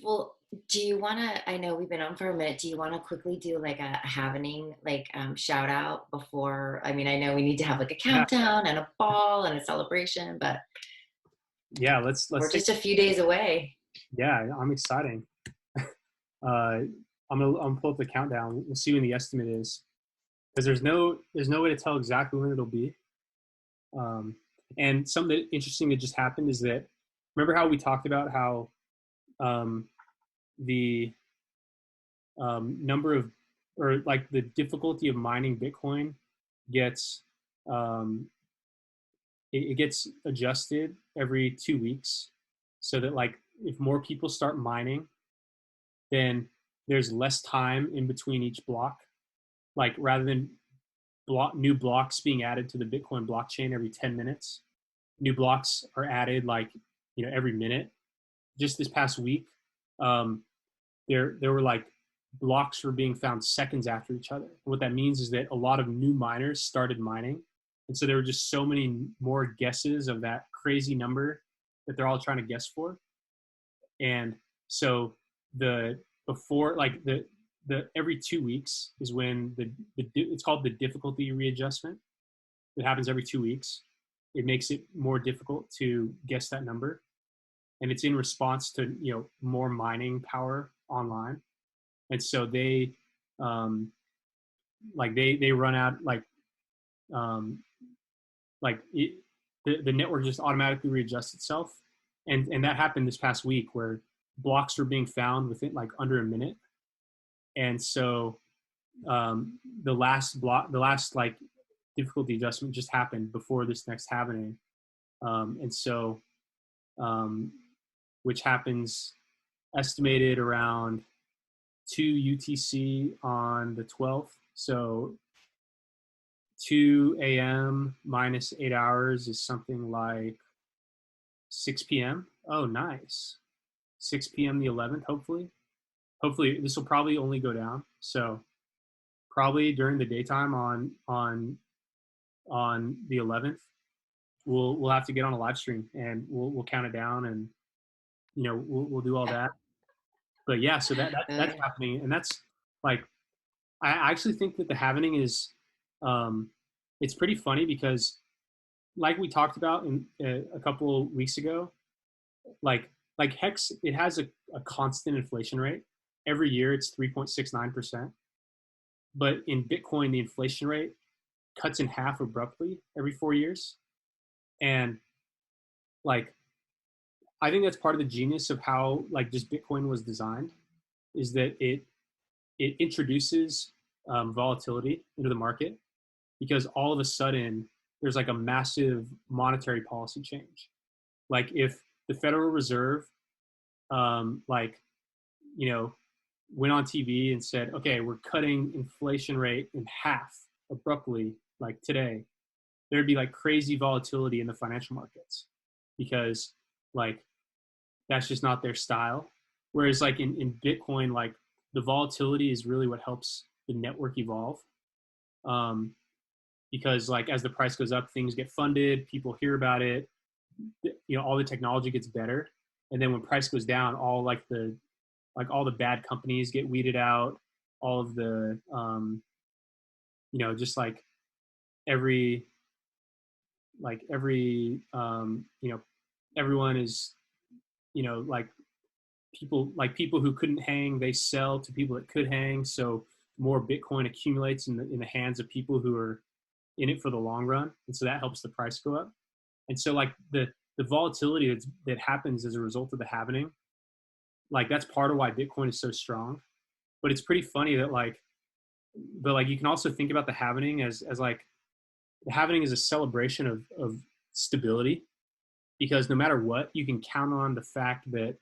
Well, do you want to, I know we've been on for a minute, do you want to quickly do, like, a happening, like, shout out before, I mean, I know we need to have, like, a countdown and a ball and a celebration, but yeah, let's we're just a few days away. Yeah, I'm exciting. I'm gonna pull up the countdown. We'll see when the estimate is, because there's no way to tell exactly when it'll be. And something interesting that just happened is that, remember how we talked about how the number of, or, like, the difficulty of mining Bitcoin gets, it gets adjusted every 2 weeks, so that, like, if more people start mining, then there's less time in between each block. Like, rather than new blocks being added to the Bitcoin blockchain every 10 minutes, new blocks are added, like, every minute. Just this past week, there were, like, blocks were being found seconds after each other. What that means is that a lot of new miners started mining, and so there were just so many more guesses of that crazy number that they're all trying to guess for. And so before, like, the every 2 weeks is when it's called the difficulty readjustment. It happens every 2 weeks. It makes it more difficult to guess that number. and it's in response to, you know, more mining power online. And so they like they run out um, like it, the network just automatically readjusts itself, and that happened this past week where blocks were being found within like under a minute. And so the last like difficulty adjustment just happened before this next happening. And so which happens estimated around 2 UTC on the 12th. So 2 a.m. minus 8 hours is something like 6 p.m. Oh, nice. 6 p.m. the 11th, hopefully. Hopefully, this will probably only go down. So probably during the daytime on the 11th, we'll have to get on a live stream and we'll count it down, and you know we'll do all that. But yeah, so that's happening, and that's like I actually think that the halvening is it's pretty funny because like we talked about in a couple of weeks ago, like HEX, it has a constant inflation rate. Every year it's 3.69%. But in Bitcoin, the inflation rate cuts in half abruptly every 4 years. And like, I think that's part of the genius of how like just Bitcoin was designed, is that it introduces volatility into the market, because all of a sudden there's like a massive monetary policy change. Like if the Federal Reserve, like, you know, went on TV and said, okay, we're cutting inflation rate in half abruptly, like today, there'd be like crazy volatility in the financial markets, because like that's just not their style. Whereas like in Bitcoin, like the volatility is really what helps the network evolve. Because like as the price goes up, things get funded, people hear about it, you know, all the technology gets better. And then when price goes down, all the bad companies get weeded out, all of the you know, just like every you know, everyone is, you know, like people who couldn't hang, they sell to people that could hang. So more Bitcoin accumulates in the hands of people who are in it for the long run, and so that helps the price go up. And so like the volatility that happens as a result of the halvening, like that's part of why Bitcoin is so strong. But it's pretty funny that but you can also think about the halvening as like the halvening is a celebration of stability, because no matter what, you can count on the fact that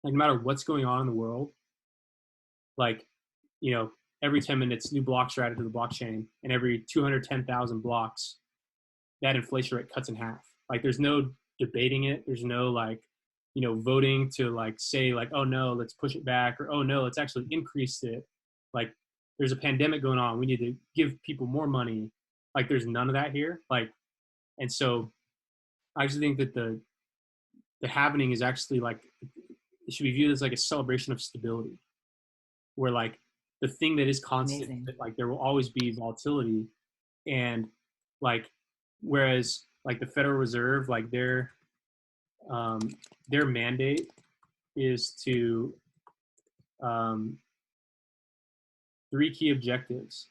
like no matter what's going on in the world, like, you know, every 10 minutes new blocks are added to the blockchain, and every 210,000 blocks that inflation rate cuts in half. Like there's no debating it, there's no like, you know, voting to like say like, oh no, let's push it back, or oh no, let's actually increase it. Like there's a pandemic going on, we need to give people more money. Like there's none of that here. Like, and so I actually think that the halvening is actually like, it should be viewed as like a celebration of stability, where like the thing that is constant, Amazing. that like there will always be volatility. And like whereas like the Federal Reserve, like their mandate is to 3 key objectives: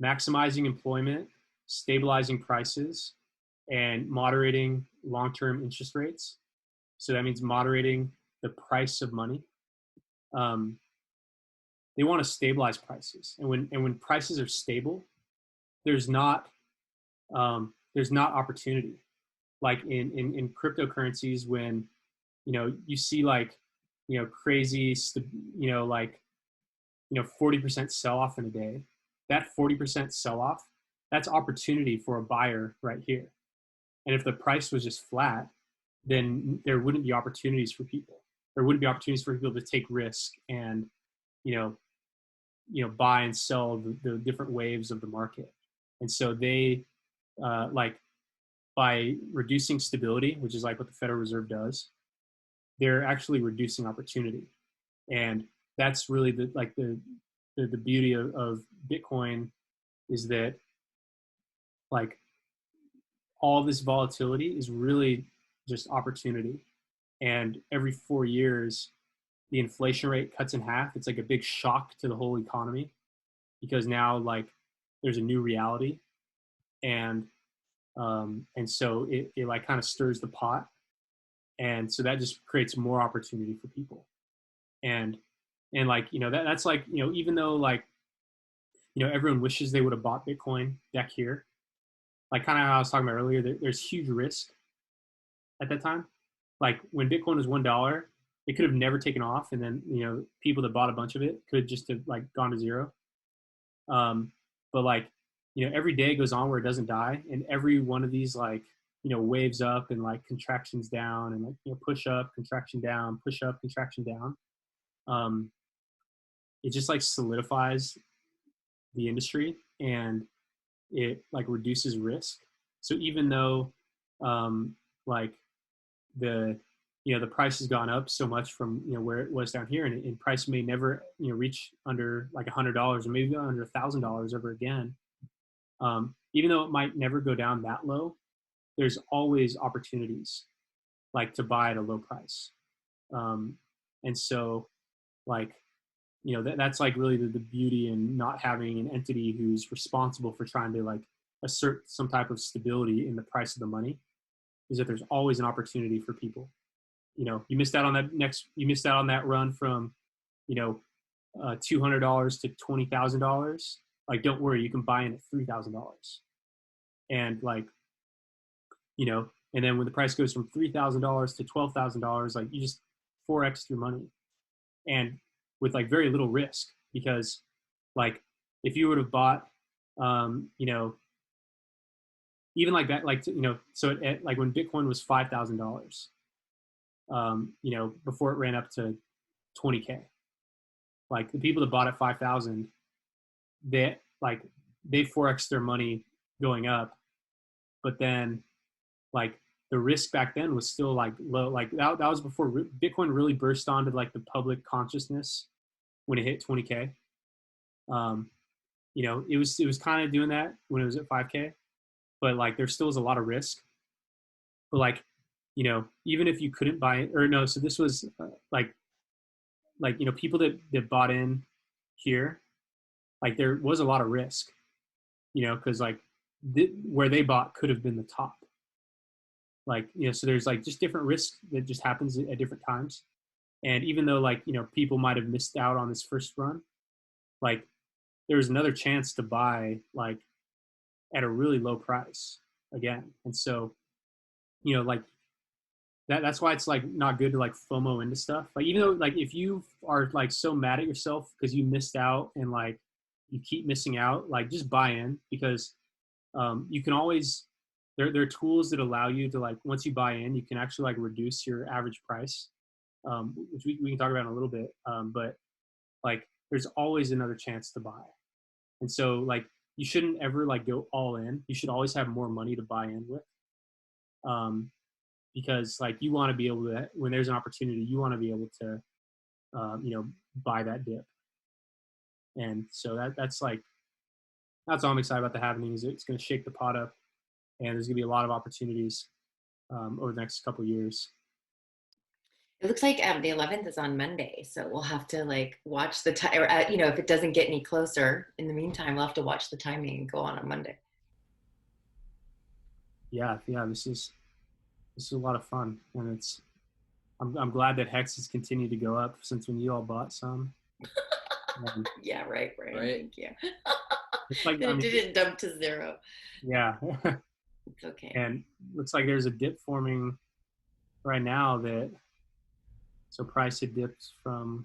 maximizing employment, stabilizing prices, and moderating long-term interest rates. So that means moderating the price of money. They want to stabilize prices, and when prices are stable, there's not opportunity. Like in cryptocurrencies, when you know you see like, you know, crazy, you know, like, you know, 40% sell off in a day, that 40% sell off, that's opportunity for a buyer right here. And if the price was just flat, then there wouldn't be opportunities for people. There wouldn't be opportunities for people to take risk and, you know, buy and sell the different waves of the market. And so they like by reducing stability, which is like what the Federal Reserve does, they're actually reducing opportunity. And that's really the beauty of Bitcoin, is that like all this volatility is really just opportunity. and every 4 years, the inflation rate cuts in half. It's like a big shock to the whole economy because now like there's a new reality, and so it like kind of stirs the pot, and so that just creates more opportunity for people, and like that's like even though like everyone wishes they would have bought Bitcoin back here, like kind of how I was talking about earlier, there's huge risk at that time. Like when Bitcoin was $1, it could have never taken off, and then people that bought a bunch of it could just have like gone to zero. But like every day goes on where it doesn't die, and every one of these like waves up and like contractions down, and like push up, contraction down, push up, contraction down. It just like solidifies the industry, and it like reduces risk. So even though like the the price has gone up so much from where it was down here, and price may never reach under like $100 or maybe under $1,000 ever again. Even though it might never go down that low, there's always opportunities like to buy at a low price. And so like that's like really the beauty in not having an entity who's responsible for trying to like assert some type of stability in the price of the money, is that there's always an opportunity for people. You missed out on that run from $200 to $20,000. Like, don't worry, you can buy in at $3,000. And like and then when the price goes from $3,000 to $12,000, like you just 4x your money, and with like very little risk, because like if you would have bought even like that, like so like when Bitcoin was $5,000, before it ran up to 20K, like the people that bought at 5,000, they 4x their money going up, but then like the risk back then was still like low. Like that was before Bitcoin really burst onto like the public consciousness when it hit 20K. It was kind of doing that when it was at 5K, but like there still was a lot of risk. But like even if you couldn't buy it, or no, so this was like people that bought in here, like there was a lot of risk, because like where they bought could have been the top. Like so there's like just different risk that just happens at different times. And even though like people might have missed out on this first run, like there's another chance to buy like at a really low price again. And so like that's why it's like not good to like FOMO into stuff. Like even though like if you are like so mad at yourself because you missed out and like you keep missing out, like just buy in, because you can always there are tools that allow you to like once you buy in, you can actually like reduce your average price, which we can talk about in a little bit. But like there's always another chance to buy. And so like you shouldn't ever like go all in. You should always have more money to buy in with. Because like you want to be able to, when there's an opportunity, you want to be able to buy that dip. And so that's all I'm excited about the happening, is it's going to shake the pot up, and there's going to be a lot of opportunities over the next couple of years. It looks like the 11th is on Monday, so we'll have to like watch the time, or if it doesn't get any closer in the meantime, we'll have to watch the timing and go on Monday. Yeah, this is a lot of fun, and I'm glad that HEX has continued to go up since when you all bought some. Yeah, right. Thank you. It's like it didn't dump to zero. Yeah. It's okay. And looks like there's a dip forming right now so price had dipped from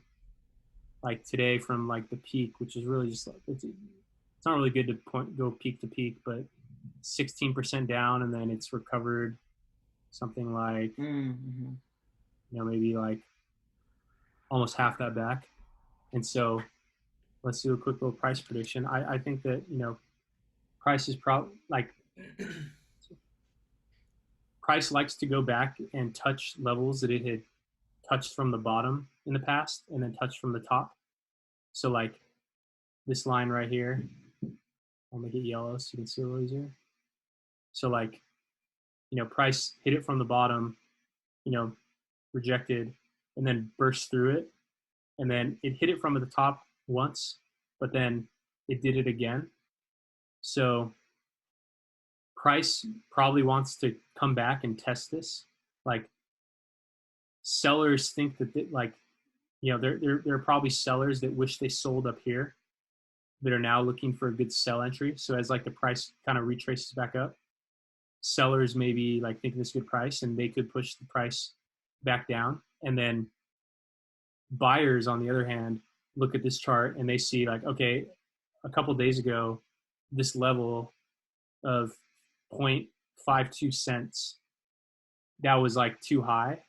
like today from like the peak, which is really just like it's not really good to go peak to peak, but 16% down, and then it's recovered something like maybe like almost half that back. And so let's do a quick little price prediction. I think that price is probably like price likes to go back and touch levels that it had touched from the bottom in the past and then touched from the top. So like this line right here, I'll make it yellow so you can see a little easier. So like price hit it from the bottom, rejected, and then burst through it. And then it hit it from the top once, but then it did it again. So price probably wants to come back and test this. Like sellers think that there are probably sellers that wish they sold up here that are now looking for a good sell entry. So as like the price kind of retraces back up, sellers maybe like thinking this is a good price and they could push the price back down. And then buyers, on the other hand, look at this chart and they see like, okay, a couple of days ago, this level of 0.52 cents, that was like too high.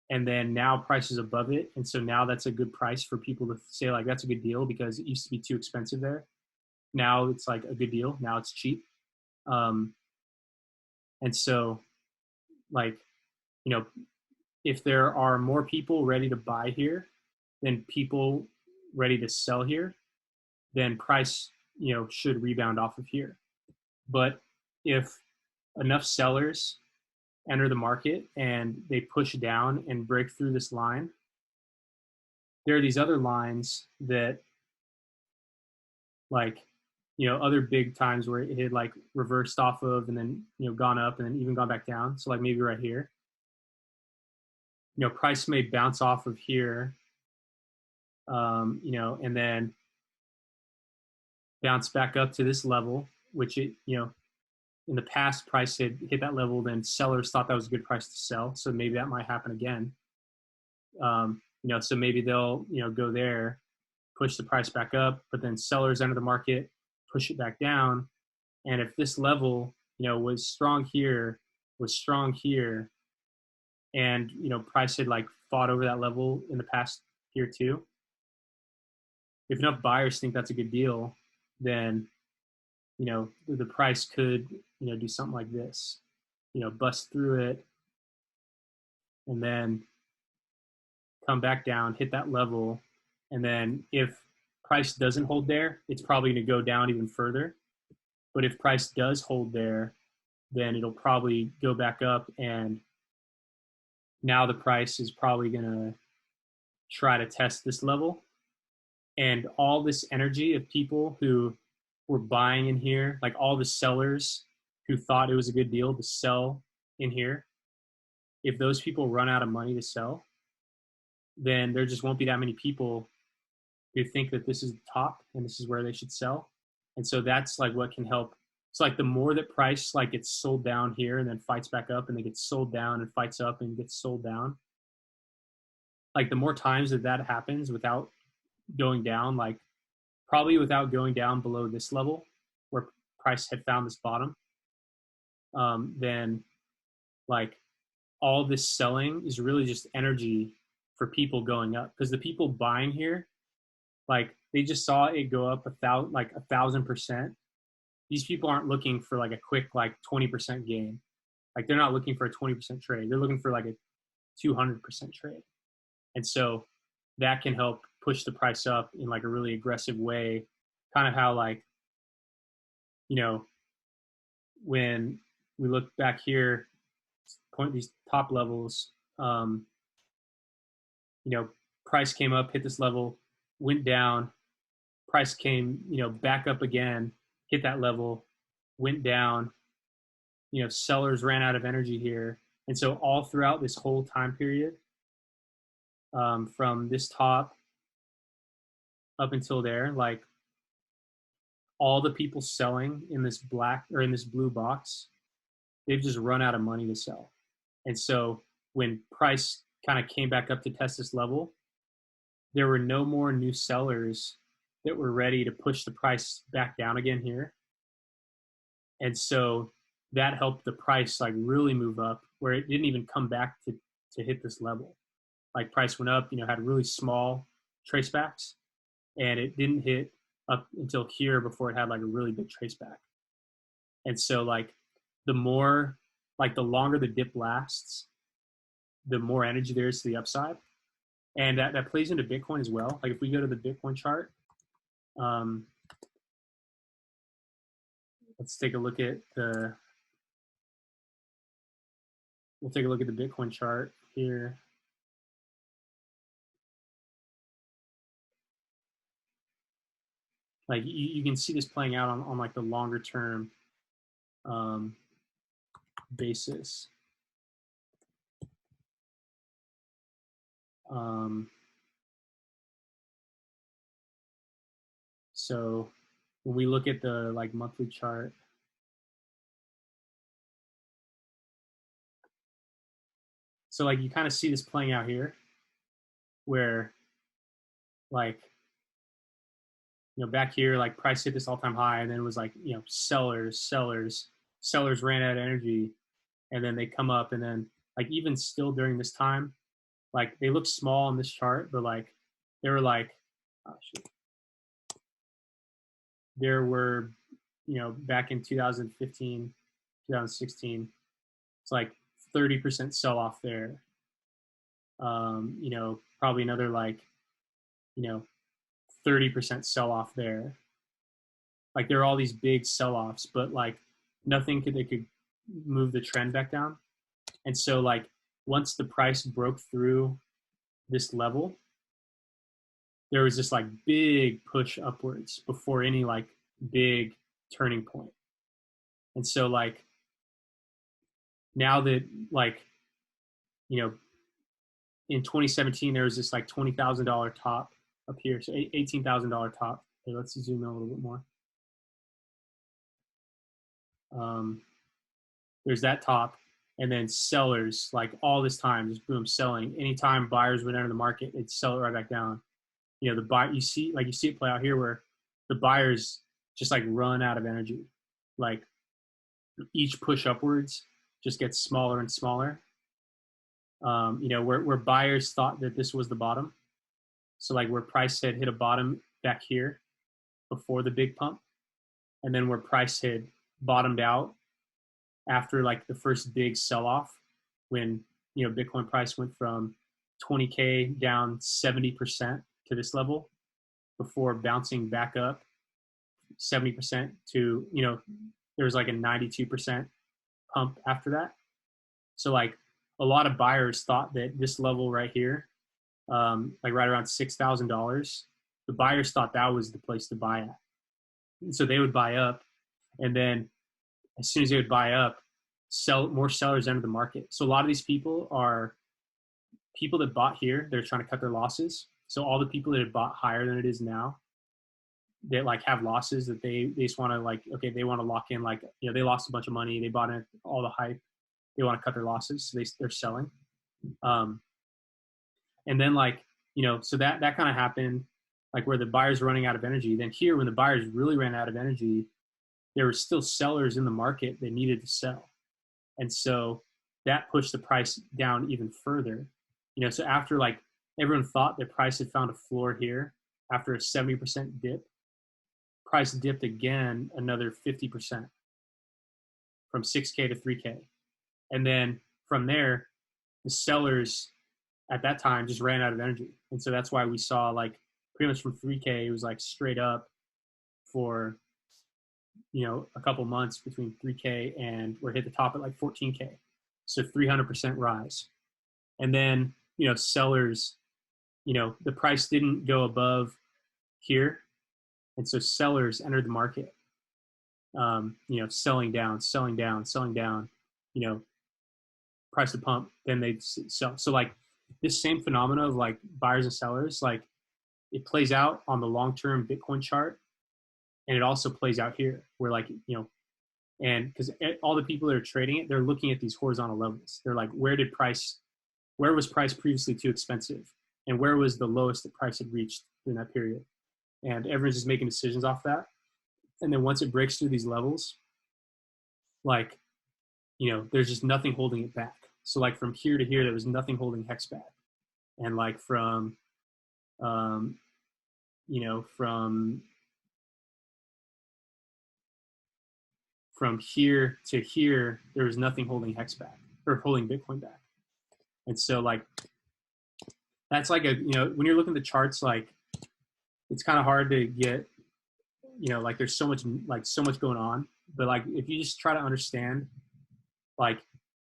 And then now price is above it. And so now that's a good price for people to say like, that's a good deal because it used to be too expensive there. Now it's like a good deal. Now it's cheap. And so like, if there are more people ready to buy here than people ready to sell here, then price, should rebound off of here. But if enough sellers enter the market and they push down and break through this line, there are these other lines that like, other big times where it had like reversed off of and then, gone up and then even gone back down. So like maybe right here, price may bounce off of here, and then bounce back up to this level, which it, in the past price had hit that level, then sellers thought that was a good price to sell. So maybe that might happen again. So maybe they'll, go there, push the price back up, but then sellers enter the market, push it back down. And if this level, was strong here, and, price had like fought over that level in the past year too, if enough buyers think that's a good deal, then, the price could, do something like this, bust through it and then come back down, hit that level. And then if price doesn't hold there, it's probably going to go down even further. But if price does hold there, then it'll probably go back up. And now the price is probably going to try to test this level. And all this energy of people who were buying in here, like all the sellers who thought it was a good deal to sell in here, if those people run out of money to sell, then there just won't be that many people who think that this is the top and this is where they should sell. And so that's like what can help. It's like the more that price like gets sold down here and then fights back up and then gets sold down and fights up and gets sold down, like the more times that happens without going down, like probably without going down below this level where price had found this bottom, then like all this selling is really just energy for people going up, because the people buying here, like they just saw it go up 1,000%. These people aren't looking for like a quick like 20% gain. Like they're not looking for a 20% trade. They're looking for like a 200% trade. And so that can help push the price up in like a really aggressive way. Kind of how like, when we look back here, point these top levels, price came up, hit this level, went down, price came, back up again, hit that level, went down, sellers ran out of energy here. And so all throughout this whole time period, from this top up until there, like all the people selling in this black or in this blue box, they've just run out of money to sell. And so when price kind of came back up to test this level, there were no more new sellers that were ready to push the price back down again here. And so that helped the price like really move up, where it didn't even come back to hit this level. Like price went up, had really small tracebacks, and it didn't hit up until here before it had like a really big traceback. And so like the longer the dip lasts, the more energy there is to the upside. And that plays into Bitcoin as well. Like if we go to the Bitcoin chart, let's take a look at the Bitcoin chart here. like you can see this playing out on like the longer term basis. So when we look at the like monthly chart, so like you kind of see this playing out here, where like, you know, back here, like price hit this all-time high, and then it was like, you know, sellers ran out of energy, and then they come up, and then like even still during this time, like they look small on this chart, but like they were like, oh, shoot. There were, you know, back in 2015, 2016, it's like 30% sell off there. You know, probably another like, you know, 30% sell off there. Like there are all these big sell offs, but like nothing they could move the trend back down. And so like once the price broke through this level, there was this like big push upwards before any like big turning point. And so like now that like, you know, in 2017 there was this like $20,000 top up here, so $18,000 top. Okay, let's zoom in a little bit more. There's that top, and then sellers like all this time just boom selling. Anytime buyers would enter the market, they'd sell it right back down. You know, the buy you see it play out here where the buyers just like run out of energy. Like each push upwards just gets smaller and smaller. You know, where buyers thought that this was the bottom. So like where price had hit a bottom back here before the big pump, and then where price had bottomed out after like the first big sell-off, when, you know, Bitcoin price went from 20K down 70% to this level before bouncing back up 70% to, you know, there was like a 92% pump after that. So like a lot of buyers thought that this level right here, like right around $6,000, the buyers thought that was the place to buy at. And so they would buy up, and then as soon as they would buy up, more sellers enter the market. So a lot of these people are people that bought here. They're trying to cut their losses. So all the people that have bought higher than it is now, they like have losses that they just want to like, okay, they want to lock in, like, you know, they lost a bunch of money. They bought in all the hype. They want to cut their losses. So they're selling. And then like, you know, so that kind of happened, like where the buyers running out of energy. Then here, when the buyers really ran out of energy, there were still sellers in the market that needed to sell. And so that pushed the price down even further. You know, so after like everyone thought that price had found a floor here, after a 70% dip, price dipped again another 50% from 6K to 3K. And then from there, the sellers at that time just ran out of energy. And so that's why we saw like pretty much from 3K, it was like straight up for, you know, a couple months between 3K and we're hit the top at like 14K. So 300% rise. And then, you know, sellers, you know, the price didn't go above here. And so sellers entered the market, you know, selling down, you know, price to pump, then they'd sell. So like this same phenomena of like buyers and sellers, like it plays out on the long-term Bitcoin chart. And it also plays out here where like, you know, and because all the people that are trading it, they're looking at these horizontal levels. They're like, where was price previously too expensive? And where was the lowest that price had reached in that period? And everyone's just making decisions off that. And then once it breaks through these levels, like, you know, there's just nothing holding it back. So like from here to here, there was nothing holding HEX back. And like from, you know, from here to here, there was nothing holding HEX back or holding Bitcoin back. And so like, that's like a, you know, when you're looking at the charts, like it's kind of hard to get, you know, like there's so much going on, but like, if you just try to understand, like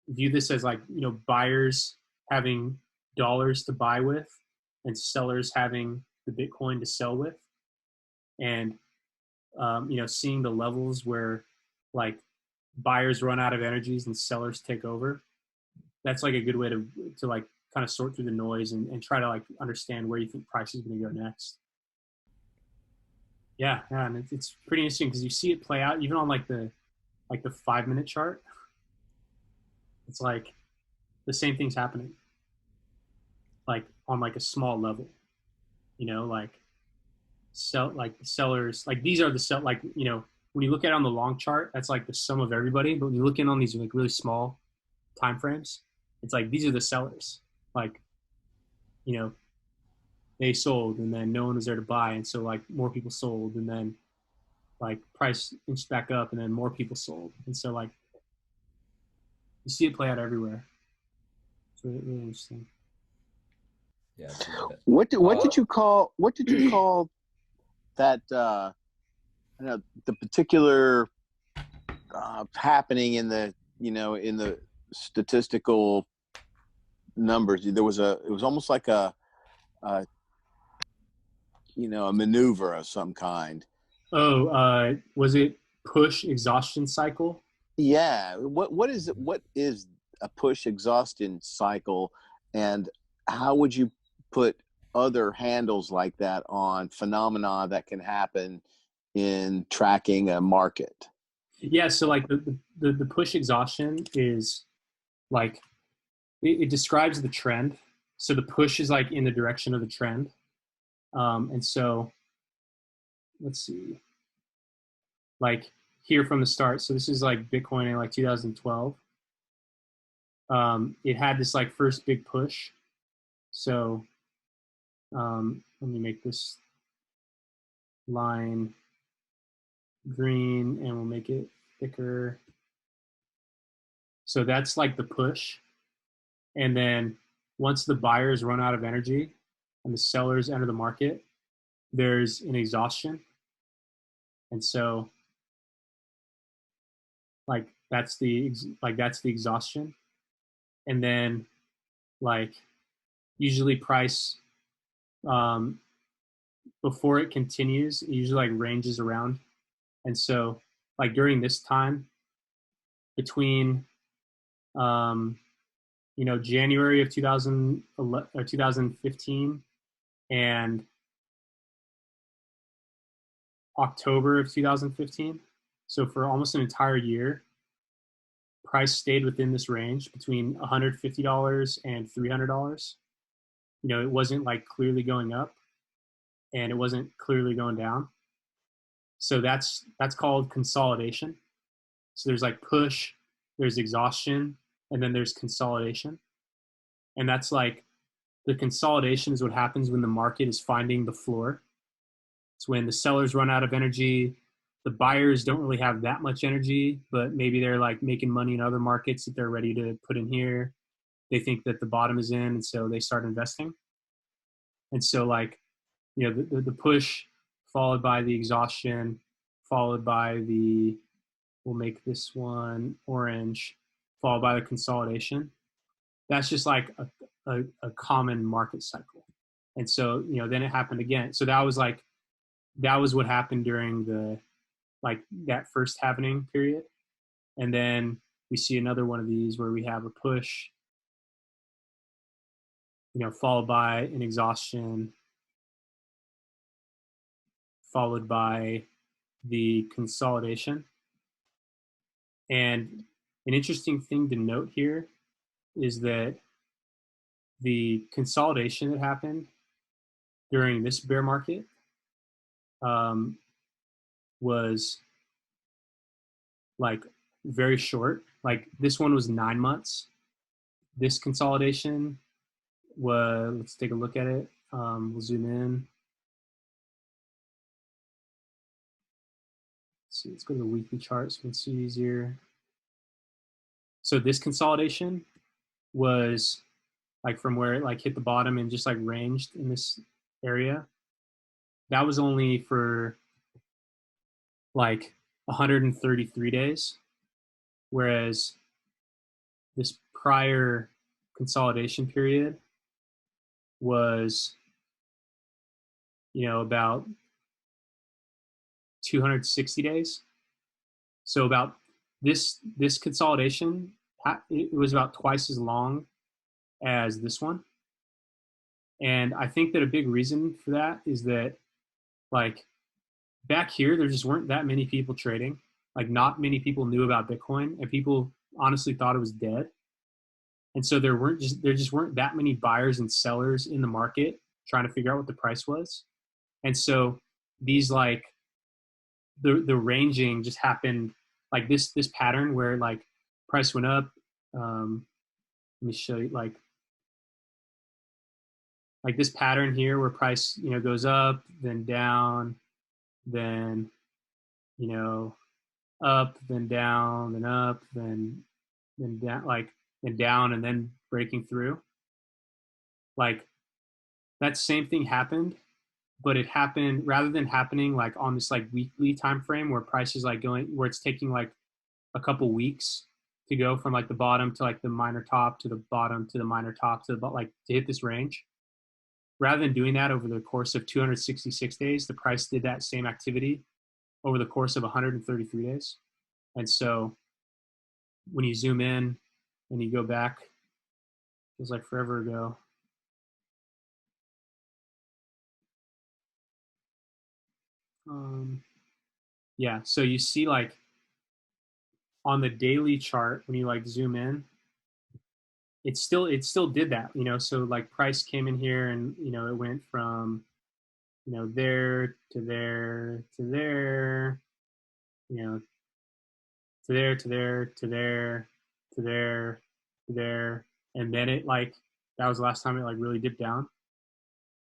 view this as like, you know, buyers having dollars to buy with and sellers having the Bitcoin to sell with. And seeing the levels where like buyers run out of energies and sellers take over. That's like a good way to like kind of sort through the noise and try to like understand where you think price is going to go next. Yeah, and it's pretty interesting because you see it play out even on like the 5-minute chart. It's like the same thing's happening, like on like a small level, like sellers, like these are the sell, like, when you look at it on the long chart, that's like the sum of everybody. But when you look in on these like really small time frames, it's like these are the sellers. Like, they sold and then no one was there to buy, and so like more people sold, and then like price inched back up and then more people sold, and so like you see it play out everywhere. It's really, really interesting. Yeah. What did you call that? The particular happening in the in the statistical numbers. There was it was almost like a maneuver of some kind. Oh, was it push exhaustion cycle? Yeah. What is it? What is a push exhaustion cycle, and how would you put other handles like that on phenomena that can happen in tracking a market? Yeah, so like the push exhaustion is like it describes the trend. So the push is like in the direction of the trend, and so let's see, like here from the start. So this is like Bitcoin in like 2012. It had this like first big push. So let me make this line green and we'll make it thicker. So that's like the push. And then once the buyers run out of energy and the sellers enter the market, there's an exhaustion. And so like that's the exhaustion. And then like usually price before it continues, it usually like ranges around. And so like during this time between January of 2015 and October of 2015, so for almost an entire year, price stayed within this range between $150 and $300. It wasn't like clearly going up and it wasn't clearly going down. So that's called consolidation. So there's like push, there's exhaustion, and then there's consolidation. And that's like the consolidation is what happens when the market is finding the floor. It's when the sellers run out of energy. The buyers don't really have that much energy, but maybe they're like making money in other markets that they're ready to put in here. They think that the bottom is in, and so they start investing. And so like, the push followed by the exhaustion, followed by we'll make this one orange, followed by the consolidation. That's just like a common market cycle. And so, then it happened again. So that was what happened during that first halvening period. And then we see another one of these where we have a push, followed by an exhaustion, followed by the consolidation. And an interesting thing to note here is that the consolidation that happened during this bear market was like very short. Like this one was 9 months. This consolidation was, let's take a look at it. We'll zoom in. Let's go to the weekly chart so we can see easier. So this consolidation was like from where it like hit the bottom and just like ranged in this area. That was only for like 133 days. Whereas this prior consolidation period was, about 260 days. So about this consolidation, it was about twice as long as this one. And I think that a big reason for that is that, like, back here, there just weren't that many people trading. Like, not many people knew about Bitcoin, and people honestly thought it was dead. And so there just weren't that many buyers and sellers in the market trying to figure out what the price was. And so these, like, the ranging just happened, like this pattern where, like, price went up. Let me show you, like this pattern here where price, goes up, then down, then, up, then down, then up, then down, like, and down, and then breaking through. Like, that same thing happened, but it happened rather than happening like on this like weekly time frame where price is like going, where it's taking like a couple weeks to go from like the bottom to like the minor top to the bottom to the minor top to the, like, to hit this range. Rather than doing that over the course of 266 days, the price did that same activity over the course of 133 days. And so when you zoom in and you go back, it was like forever ago. Yeah, so you see, like, on the daily chart, when you like zoom in, it still did that, so like price came in here and, it went from, there to there to there, to there to there to there to there to there, and then it, like, that was the last time it like really dipped down.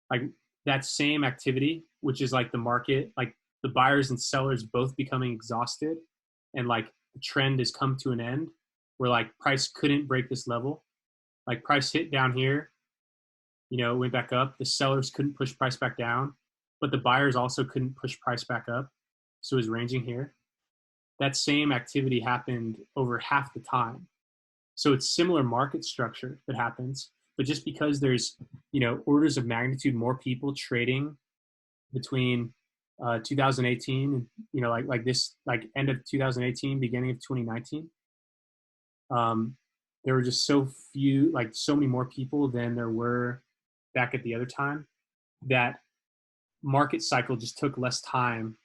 Like, that same activity, which is like the market, like the buyers and sellers both becoming exhausted, and like the trend has come to an end where like price couldn't break this level. Like, price hit down here, it went back up. The sellers couldn't push price back down, but the buyers also couldn't push price back up. So it was ranging here. That same activity happened over half the time. So it's similar market structure that happens, but just because there's, orders of magnitude more people trading between 2018 and, like this, like end of 2018, beginning of 2019, there were just so few, like so many more people than there were back at the other time, that market cycle just took less time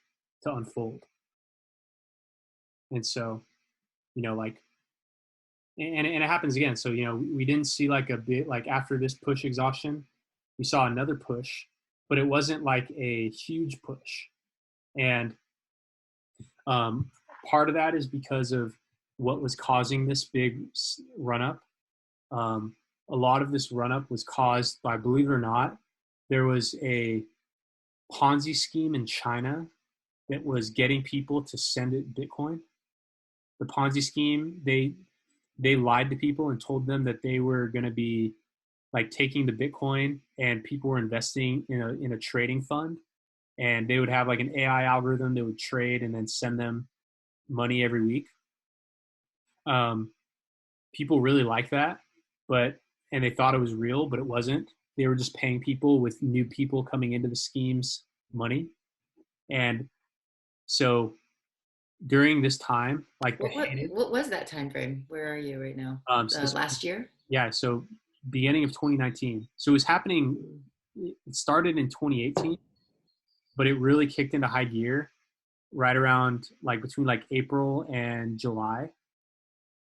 to unfold. And so, like, and it happens again. So, we didn't see like a bit, like after this push exhaustion, we saw another push, but it wasn't like a huge push. And part of that is because of what was causing this big run up. A lot of this run up was caused by, believe it or not, there was a Ponzi scheme in China that was getting people to send it Bitcoin. The Ponzi scheme, they lied to people and told them that they were going to be like taking the Bitcoin, and people were investing in a trading fund, and they would have like an AI algorithm that would trade and then send them money every week. People really liked that, and they thought it was real, but it wasn't. They were just paying people with new people coming into the schemes money. And so during this time, like, what was that time frame? Where are you right now? Last year? Yeah, so beginning of 2019. So it was happening, it started in 2018, but it really kicked into high gear right around like between like April and July.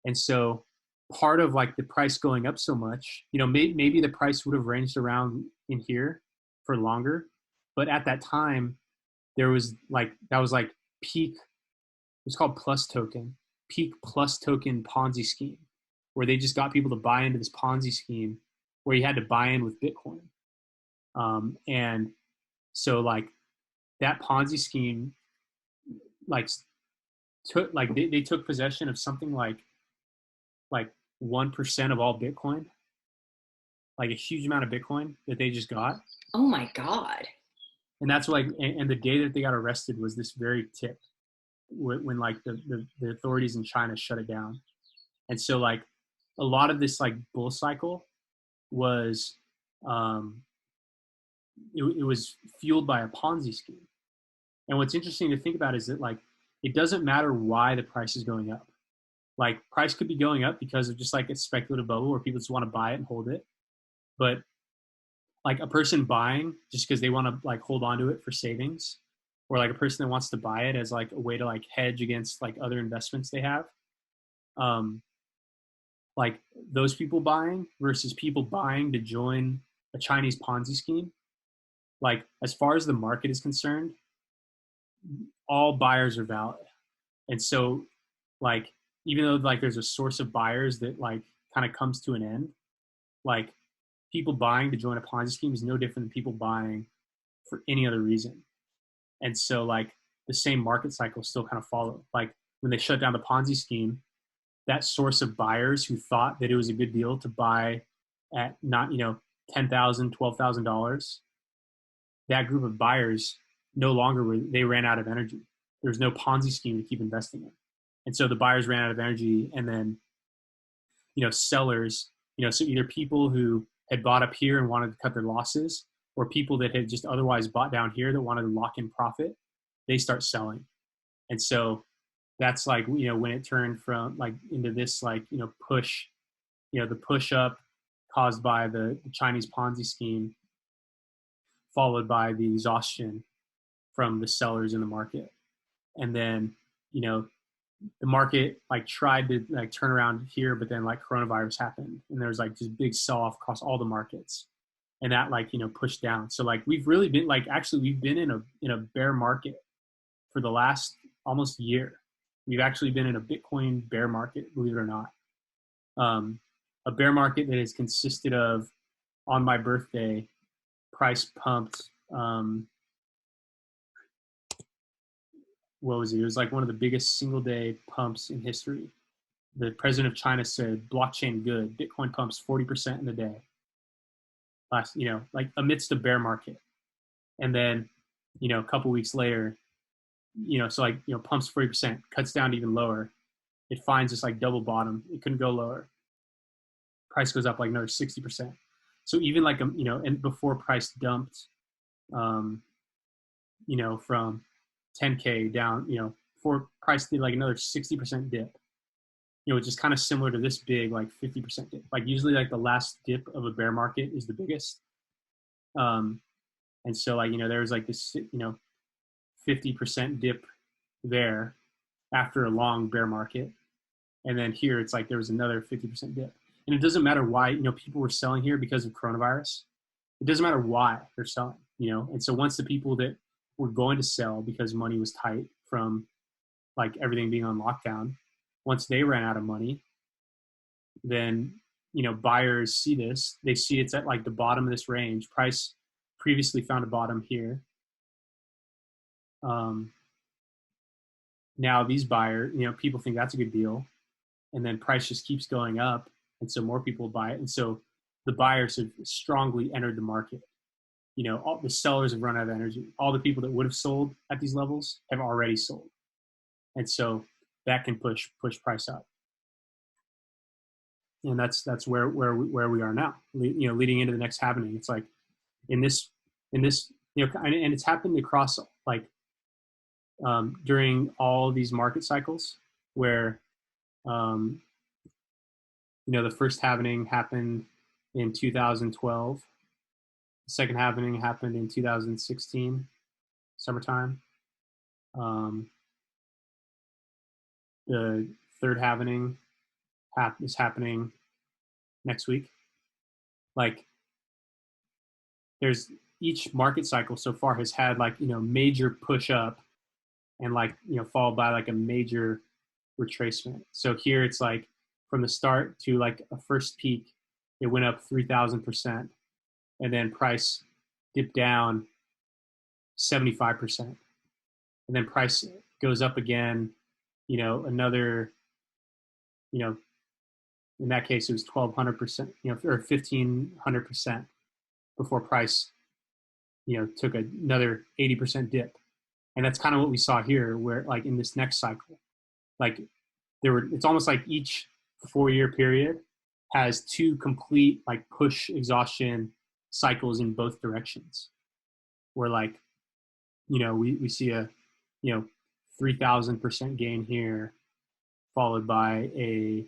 And so part of like the price going up so much, maybe the price would have ranged around in here for longer, but at that time there was like, that was like peak, it was called plus token, peak plus token Ponzi scheme, where they just got people to buy into this Ponzi scheme where you had to buy in with Bitcoin. And so like that Ponzi scheme, like took, like they took possession of something like 1% of all Bitcoin, like a huge amount of Bitcoin that they just got. Oh my God. And that's like, and the day that they got arrested was this very tip when like the authorities in China shut it down. And so like a lot of this like bull cycle was, it was fueled by a Ponzi scheme. And what's interesting to think about is that like, it doesn't matter why the price is going up. Like price could be going up because of just like a speculative bubble where people just want to buy it and hold it. But like a person buying just because they want to like hold on to it for savings, or like a person that wants to buy it as like a way to like hedge against like other investments they have. Like those people buying versus people buying to join a Chinese Ponzi scheme. Like as far as the market is concerned, all buyers are valid. And so like, even though like there's a source of buyers that like kind of comes to an end, like people buying to join a Ponzi scheme is no different than people buying for any other reason. And so like the same market cycle still kind of follow. Like when they shut down the Ponzi scheme, that source of buyers who thought that it was a good deal to buy at not, $10,000, $12,000, that group of buyers no longer they ran out of energy. There was no Ponzi scheme to keep investing in. And so the buyers ran out of energy, and then, sellers, so either people who had bought up here and wanted to cut their losses, or people that had just otherwise bought down here that wanted to lock in profit, they start selling. And so that's like, when it turned from like into this, like, push, the push up caused by the Chinese Ponzi scheme, followed by the exhaustion from the sellers in the market. And then, the market like tried to like turn around here, but then like coronavirus happened, and there was like this big sell off across all the markets, and that like, pushed down. So like we've really been like, actually we've been in a bear market for the last almost year. We've actually been in a Bitcoin bear market, believe it or not. A bear market that has consisted of, on my birthday, price pumped, what was it? It was like one of the biggest single day pumps in history. The president of China said, blockchain good, Bitcoin pumps 40% in a day. Last, like amidst a bear market. And then, a couple weeks later, so like, pumps 40%, cuts down to even lower. It finds this like double bottom. It couldn't go lower. Price goes up like another 60%. So even like, and before price dumped, from 10K down, before price did like another 60% dip, which is kind of similar to this big, like 50% dip. Like usually like the last dip of a bear market is the biggest. And so like, there was like this, 50% dip there after a long bear market. And then here it's like there was another 50% dip. And it doesn't matter why, people were selling here because of coronavirus. It doesn't matter why they're selling, And so once the people that were going to sell because money was tight from like everything being on lockdown, once they ran out of money, then, buyers see this. They see it's at like the bottom of this range. Price previously found a bottom here. Now these buyers, people think that's a good deal. And then price just keeps going up. And so more people buy it. And so the buyers have strongly entered the market. All the sellers have run out of energy. All the people that would have sold at these levels have already sold. And so that can push price up. And that's where we are now, leading into the next happening. It's like in this, and it's happened across like, during all these market cycles where, the first halving happened in 2012. The second halving happened in 2016, summertime. The third halving is happening next week. Like, there's each market cycle so far has had like, major push up and like, followed by like a major retracement. So here it's like from the start to like a first peak, it went up 3,000%, and then price dipped down 75%, and then price goes up again, another, in that case it was 1,200%, or 1,500% before price, took another 80% dip. And that's kind of what we saw here, where like in this next cycle, like it's almost like each 4-year period has two complete like push exhaustion cycles in both directions, where like, we see a 3,000% gain here, followed by a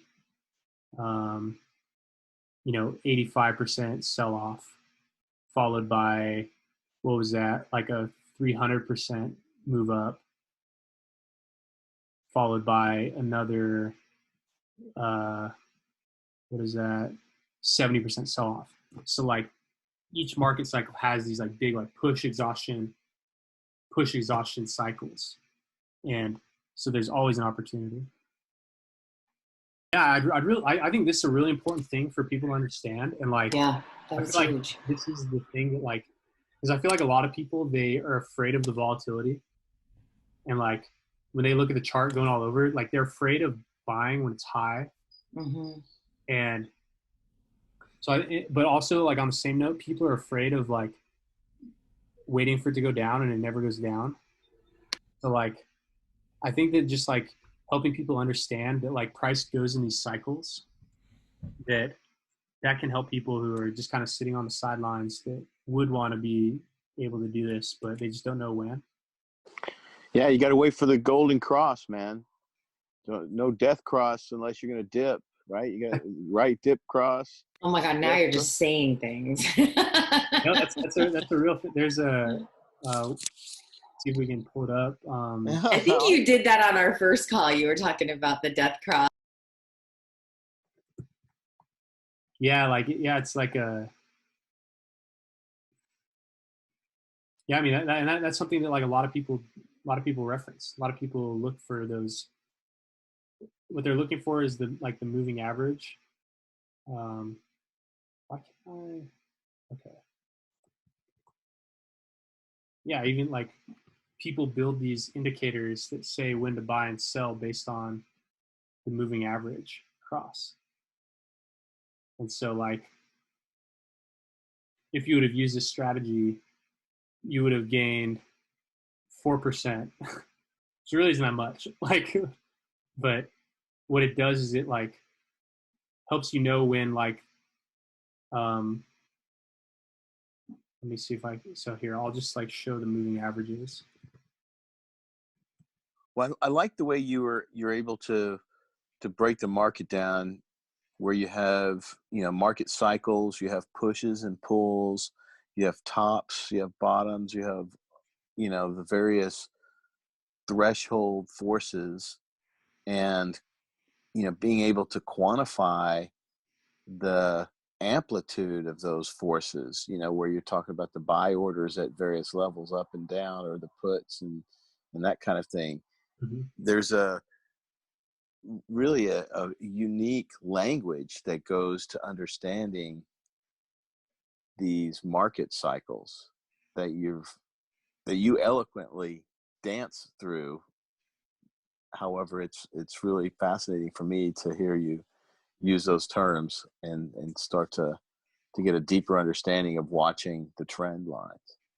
85% sell off, followed by, what was that, like a 300% move up, followed by another what is that, 70% sell off. So like each market cycle has these like big like push exhaustion cycles, and so there's always an opportunity. Yeah, I think this is a really important thing for people to understand, and like, Yeah, that I was feel like huge. this is the thing that like, because I feel like a lot of people, they are afraid of the volatility, and like when they look at the chart going all over, like they're afraid of buying when it's high, Mm-hmm. and so but also like on the same note, people are afraid of like waiting for it to go down and it never goes down. So like, I think that just like helping people understand that like price goes in these cycles, that can help people who are just kind of sitting on the sidelines that would want to be able to do this, but they just don't know when. Yeah, you got to wait for the golden cross, man. No death cross unless you're going to dip, right? You got right dip cross. Oh my God, now you're just saying things. No, that's a real. There's a. See if we can pull it up. I think you did that on our first call. You were talking about the death cross. Yeah, like it's like a. Yeah, I mean that's something that like a lot of people reference. A lot of people look for those. What they're looking for is the moving average. Why can't I? Okay. Yeah, even like people build these indicators that say when to buy and sell based on the moving average cross. And so like, if you would have used this strategy, you would have gained 4%. Which really isn't that much. Like, but what it does is it like helps you know when like, let me see if so here, I'll just like show the moving averages. Well, I like the way you're able to break the market down, where you have market cycles, you have pushes and pulls, you have tops, you have bottoms, you have the various threshold forces, and being able to quantify the amplitude of those forces, where you're talking about the buy orders at various levels up and down, or the puts and that kind of thing. Mm-hmm. There's really a unique language that goes to understanding these market cycles that you eloquently dance through. However, it's really fascinating for me to hear you use those terms and start to get a deeper understanding of watching the trend lines.